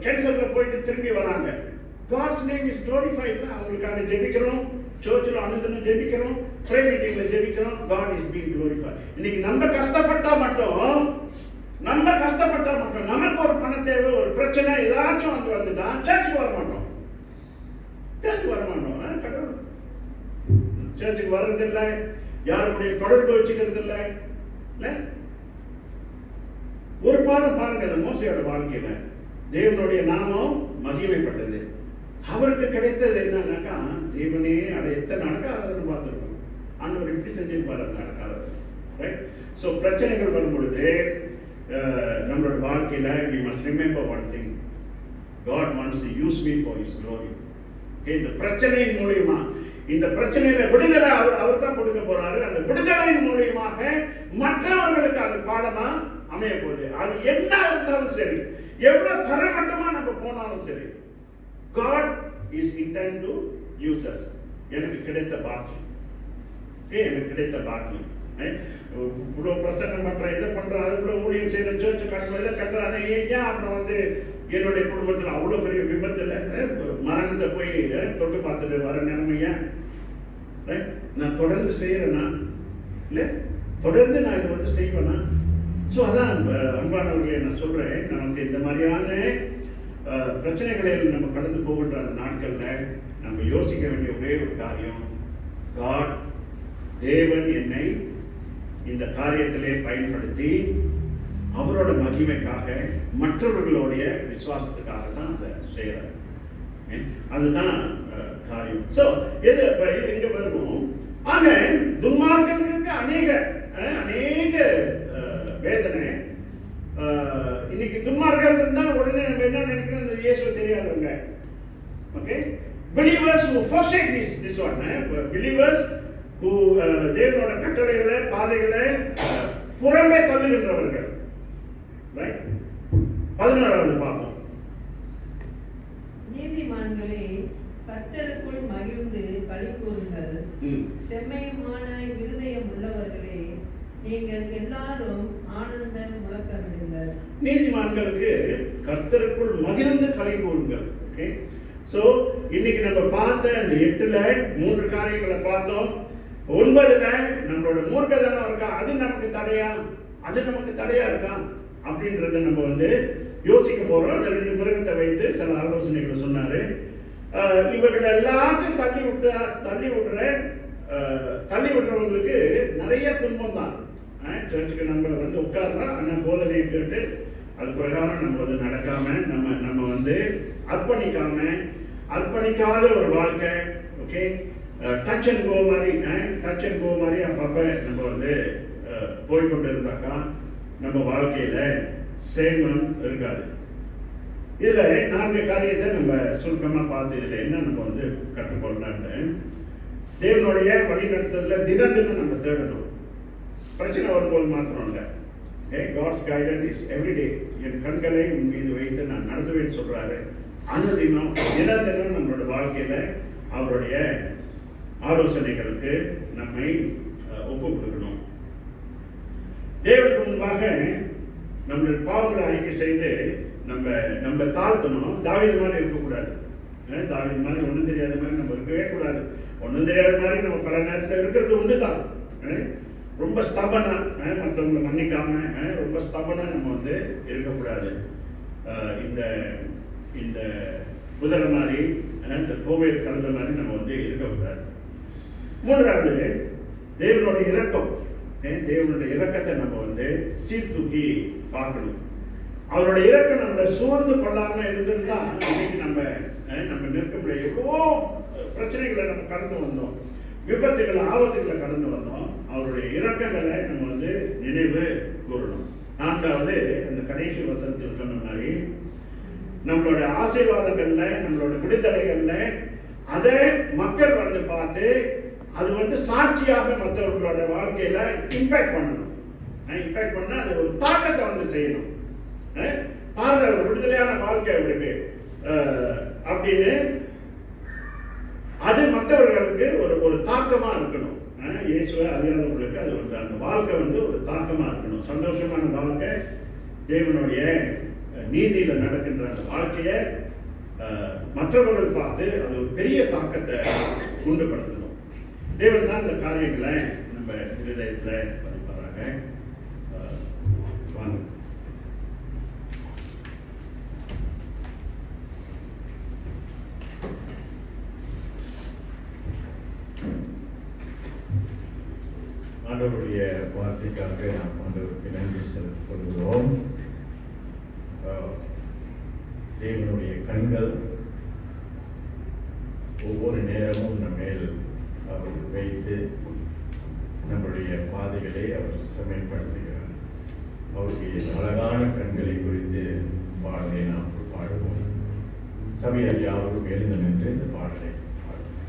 கேன்சர்ல போயிட்டு திரும்பி வராங்க, காட்ஸ் நேம் இஸ் glorified. அவங்களுக்காக ஜெபிக்கிறோம், சர்ச்சில் அனுதினம் ஜெபிக்கிறோம், ப்ரே மீட்டிங்ல ஜெபிக்கிறோம், காட் இஸ் பீயிங் glorified. இன்னைக்கு நம்ம கஷ்டப்பட்டா மட்டும் நமக்கு ஒரு பண தேவை, ஒரு பிரச்சனை ஏதாச்சும் வந்துட்டா சர்ச்சுக்கு வர மாட்டோம். கடவுள் சர்ச்சுக்கு வர்றது இல்லை, யாருடைய தொடர்பு வச்சுக்கிறது இல்லை. ஒரு பாடம் பாருங்க, அந்த மோசையோட வாழ்க்கையில தேவனுடைய நாமம் மகிமைப்பட்டது. அவருக்கு கிடைத்தது என்னன்னாக்கா, தேவனே எத்தனை நடக்காததுன்னு பார்த்துருக்கோம். ஆண்டவர் எப்படி செஞ்சிருப்பாரு அந்த நடக்காதது. ரைட்? ஸோ பிரச்சனைகள் வரும் பொழுது நம்மளோட வாழ்க்கையில we must remember one thing, God wants to use me for His glory. இந்த பிரச்சனையின் மூலியமா, இந்த பிரச்சனையில விடுதலை அவர் தான் கொடுக்க போறாரு. அந்த விடுதலையின் மூலியமாக மற்றவர்களுக்கு அது பாடமா அமைய போகுது. அது என்ன இருந்தாலும் சரி, எவ்வளவு தரமட்டமா நம்ம போனாலும் சரி, God is intent to use us. எனக்கு கிடைத்த பாக்கியம், இவ்வளவு பிரசங்கம் பண்றேன், இதை பண்றேன், அதுக்குள்ள ஊழியம் செய்யற, சர்ச்சு கட்டுறேன், இதை கட்டுறேன், அதை ஏன் அப்புறம் வந்து என்னுடைய குடும்பத்தில் அவ்வளவு பெரிய விபத்துல மரணத்தை போய் தொட்டு பார்த்துட்டு வர நிலைமையா? நான் தொடர்ந்து செய்யறேன்னா இல்ல, தொடர்ந்து நான் இதை வந்து செய்வேனா? ஸோ அதான் அன்பானவர்களே நான் சொல்றேன், நமக்கு இந்த மாதிரியான பிரச்சனைகளில் நம்ம கடந்து போகின்ற அந்த நாட்கள்ல நம்ம யோசிக்க வேண்டிய ஒரே ஒரு காரியம், காட், தேவன் என்னை இந்த காரியத்திலே பயன்படுத்தி அவரோட மகிமைக்காக, மற்றவர்களுடைய விசுவாசத்துக்காக தான் அதை செய்யறாரு. அதுதான் காரியம். ஸோ இது இங்க வருவோம். ஆக துன்மார்க்கர்களுக்கு அநேக வேதனை. இன்னைக்கு துன்மார்க்கர்கள் இருந்தா உடனே நம்ம என்ன நினைக்கிறோம், இந்த இயேசு தெரியாதவங்க. Okay, believers who forsake this one, believers who தேவனோட கட்டளைகளை, பாதைகளை புறம்பே தள்ளுகின்றவர்கள். ரைட்? 16வது பார்ப்போம். நீதிமான்களே, கர்த்தருக்குள் மகிழ்ந்து களி கூறுங்கள். செம்மையுமான இருதயம் உள்ளவர்களே, நீங்கள் எல்லாரும் ஆனந்த முழக்கமிடுங்கள். நீதிமான்களுக்கு கர்த்தருக்குள் மகிழ்ந்து களி கூறுங்கள். ஓகே, சோ இன்னைக்கு நம்ம பார்த்த இந்த 8ல 3 காரியங்களை பார்த்தோம். 9ல நம்மளோட மூர்க்கதனம் இருக்கா, அது நமக்கு தடையா இருக்கா அப்படின்றத நம்ம வந்து யோசிக்க போறோம். அந்த 2 மிருகத்தை வைத்து சில ஆலோசனைகளை சொன்னாரு. இவர்கள் எல்லாத்தையும் தள்ளி விடுறவங்களுக்கு நிறைய துன்பம் தான். சர்ச்சுக்கு நம்ம வந்து உட்காரலாம், ஆனா போதனையை கேட்டு அது பிரகாரம் நம்ம வந்து நடக்காம, நம்ம வந்து அர்ப்பணிக்காத ஒரு வாழ்க்கை. ஓகே, டச் அண்ட் கோ மாதிரி அப்பப்ப நம்ம வந்து போய்கொண்டு இருந்தாக்கா நம்ம வாழ்க்கையில சேமம் இருக்காது. இதுல 4 காரியத்தை நம்ம சுருக்கமா பார்த்து இதுல என்ன நம்ம வந்து கற்றுக்கொள்ளலான்னு, தேவனுடைய வழிநடத்துறதுல தினம் நம்ம தேடணும். பிரச்சனை வரும்போது மாத்திரம் இல்லை. God's guidance is everyday. என் கண்களை உன் மீது வைத்து நான் நடத்துவேன்னு சொல்றாரு. தினம் நம்மளோட வாழ்க்கையில அவருடைய ஆலோசனைகளுக்கு நம்மை ஒப்பு கொடுக்கணும். தேவனுக்கு முன்பாக நம்மளுடைய பாவங்களை அறிக்கை செய்து நம்ம தாழ்த்தணும். தாவீது மாதிரி இருக்கக்கூடாது. தாவீது மாதிரி ஒன்றும் தெரியாத மாதிரி நம்ம இருக்கவே கூடாது. ஒன்றும் தெரியாத மாதிரி நம்ம பல நேரத்தில் இருக்கிறது உண்டு தான். ரொம்ப ஸ்தபனா, மற்றவங்களை மன்னிக்காம ரொம்ப ஸ்தபனா நம்ம வந்து இருக்கக்கூடாது. இந்த குதிரை மாதிரி, இந்த கோவில் கழுத மாதிரி நம்ம வந்து இருக்கக்கூடாது. மூன்றாவது, தேவனுடைய இரக்கம். தேவனுடைய இரக்கத்தை நம்ம வந்து சீர்தூக்கி பார்க்கணும். அவருடைய இரக்கம் நம்மளை சூழ்ந்து கொள்ளாம இருந்திருந்தா இன்னைக்கு நம்ம நிற்க முடியாது. எவ்வளோ பிரச்சனைகளை நம்ம கடந்து வந்தோம், விபத்துகளை, ஆபத்துகளை கடந்து வந்தோம். அவருடைய இரக்கங்களை நம்ம வந்து நினைவு கூறணும். நான்காவது, அந்த கடைசி வசனத்தில் சொன்ன மாதிரி நம்மளோட ஆசீர்வாதங்கள்ல, நம்மளோட விடுதலைகள்ல அதை மக்கள் வந்து பார்த்து அது வந்து சாட்சியாக மற்றவர்களோட வாழ்க்கையில இம்பாக்ட் பண்ணணும். இம்பாக்ட் பண்ணா அது ஒரு தாக்கத்தை வந்து செய்யணும். பாருங்க, ஒரு விடுதலையான வாழ்க்கை அவருக்கு அப்படின்னு அது மற்றவர்களுக்கு ஒரு தாக்கமா இருக்கணும். இயேசுவை அறியாதவர்களுக்கு அது வந்து அந்த வாழ்க்கை வந்து ஒரு தாக்கமா இருக்கணும். சந்தோஷமான வாழ்க்கை, தேவனுடைய நீதியில நடக்கின்ற அந்த வாழ்க்கையை மற்றவர்கள் பார்த்து அது ஒரு பெரிய தாக்கத்தை உண்டுபடுத்தணும். தேவன் தான் இந்த காரியங்களை நம்ம இருதயத்துல பதிப்பாராங்க. வாங்க. ஆண்டவருடைய வார்த்தைக்காக நாம் ஆண்டவருக்கு நன்றி செலுத்திக் கொள்கிறோம். தேவனுடைய கண்கள் ஒவ்வொரு நேரமும் நம்ம மேல் அவர் வைத்து நம்முடைய பாதைகளை அவர் செம்மைப்படுத்துகிறார். அவருடைய அழகான கண்களை குறித்து பாடலை நாம் பாடுவோம். சபையார் யாவரும் எழுந்து நின்று இந்த பாடலை பாடுவோம்.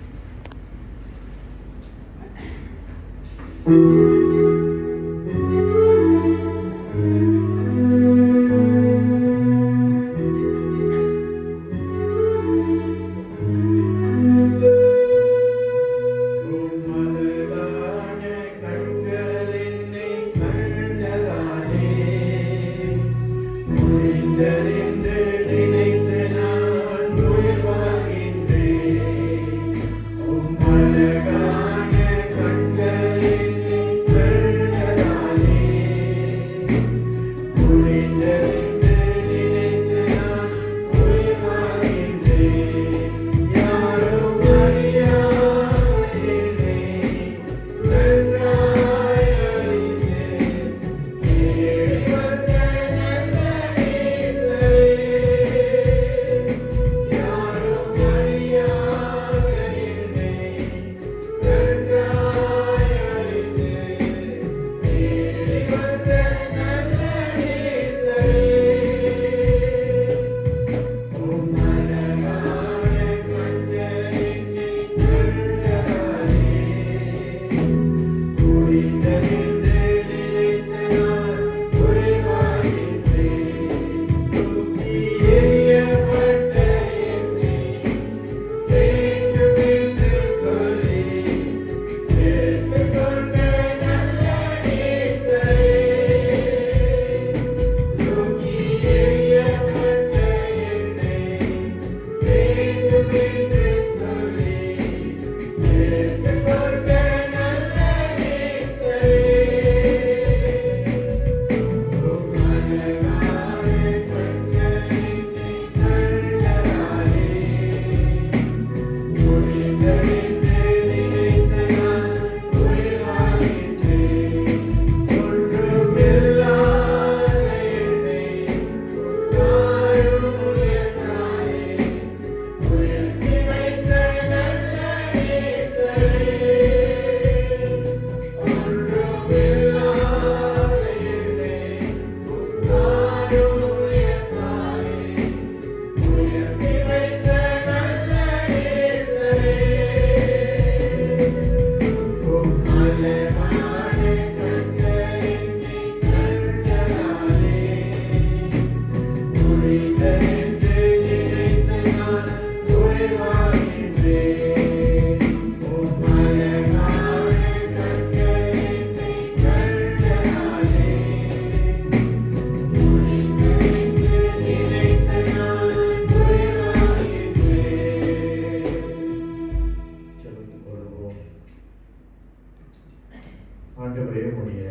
ஆண்டவரே, உடைய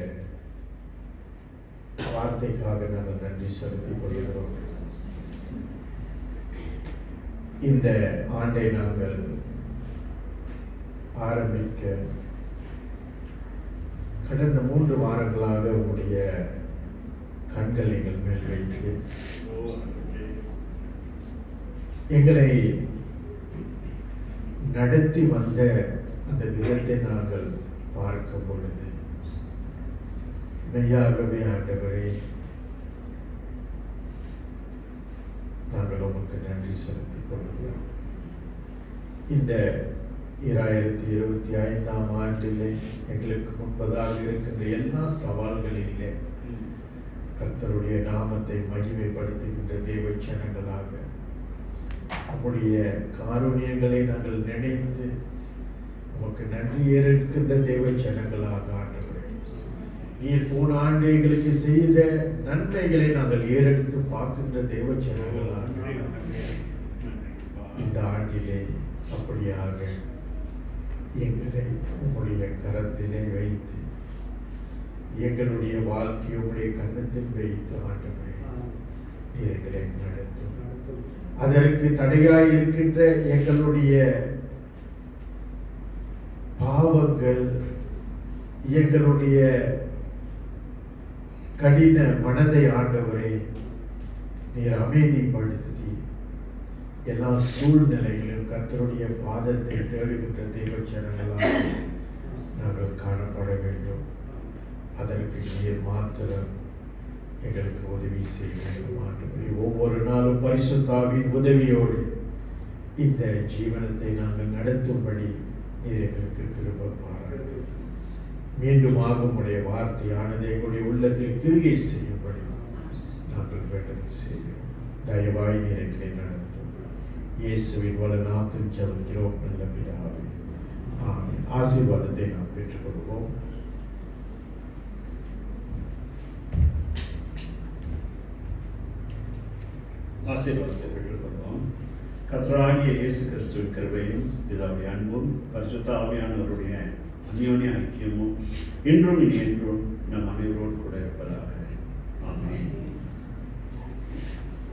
வார்த்தைக்காக நாங்கள் நன்றி செலுத்திக் கொள்கிறோம். இந்த ஆண்டை நாங்கள் ஆரம்பிக்க கடந்த 3 வாரங்களாக உங்களுடைய கண்கள் எங்கள் மேல் வைத்து எங்களை நடத்தி வந்த அந்த விதத்தை நாங்கள் பார்க்கும் பொழுது மெய்யாகவே ஆண்டவரே நாங்கள் உமக்கு நன்றி செலுத்திக் கொள்கிறோம். இந்த 2025 ஆண்டிலே எங்களுக்கு முன்பதாக இருக்கின்ற எல்லா சவால்களிலே கர்த்தருடைய நாமத்தை மகிமைப்படுத்துகின்ற தேவ ஜனங்களாக நம்முடைய காருண்யங்களை நாங்கள் நினைத்து உமக்கு நன்றி ஏற்கின்ற தேவ ஜனங்களாக ஆண்டவரே, நீர் போன ஆண்டு எங்களுக்கு செய்த நன்மைகளை நாங்கள் ஏறெடுத்து பார்க்கின்ற தேவ ஜனங்களாக இந்த ஆண்டிலே அப்படியாக எங்களை உம்முடைய கரத்திலே வைத்து எங்களுடைய வாழ்க்கையை உம்முடைய கன்னத்தில் வைத்து ஆண்டவரே நீர் எங்களை நடத்தும். அதற்கு தடையாய் இருக்கின்ற எங்களுடைய பாவங்கள், எங்களுடைய கடின மனதை ஆண்டவரே நீர் அமைதிப்படுத்தி எல்லா சூழ்நிலைகளிலும் கர்த்தருடைய பாதத்தை தேடுகின்ற தேவ ஜனங்களாக நாங்கள் காணப்பட வேண்டும். அதற்கு நீர் மாத்திரம் எங்களுக்கு உதவி செய்ய வேண்டும் ஆண்டவரே. ஒவ்வொரு நாளும் பரிசுத்த ஆவியின் உதவியோடு இந்த ஜீவனத்தை நாங்கள் நடத்தும்படி நீர் எங்களுக்கு கிருபை பாராட்டும். மீண்டுமாக உடைய வார்த்தையானது எங்களுடைய உள்ளத்தில் கிரியை செய்யும்படி நாங்கள் வேண்டது செய்கிறோம். தயவாய் நீர் எங்களை நடத்தும். இயேசுவின் வல்ல நாமத்தில் ஜெபிக்கிறோம் நல்ல பிதாவே. ஆமென். ஆசீர்வாதத்தை நாம் பெற்றுக்கொள்வோம். ஆசீர்வாதத்தை பெற்றுக்கொள்வோம். கர்த்தராகிய இயேசு கிறிஸ்துவின் கிருபையும் பிதாவுடைய அன்பும் பரிசுத்த ஆவியானவருடைய அந்யோன்ய ஐக்கியமும் இன்றும் இனி என்றும் நம் அனைவரோடும்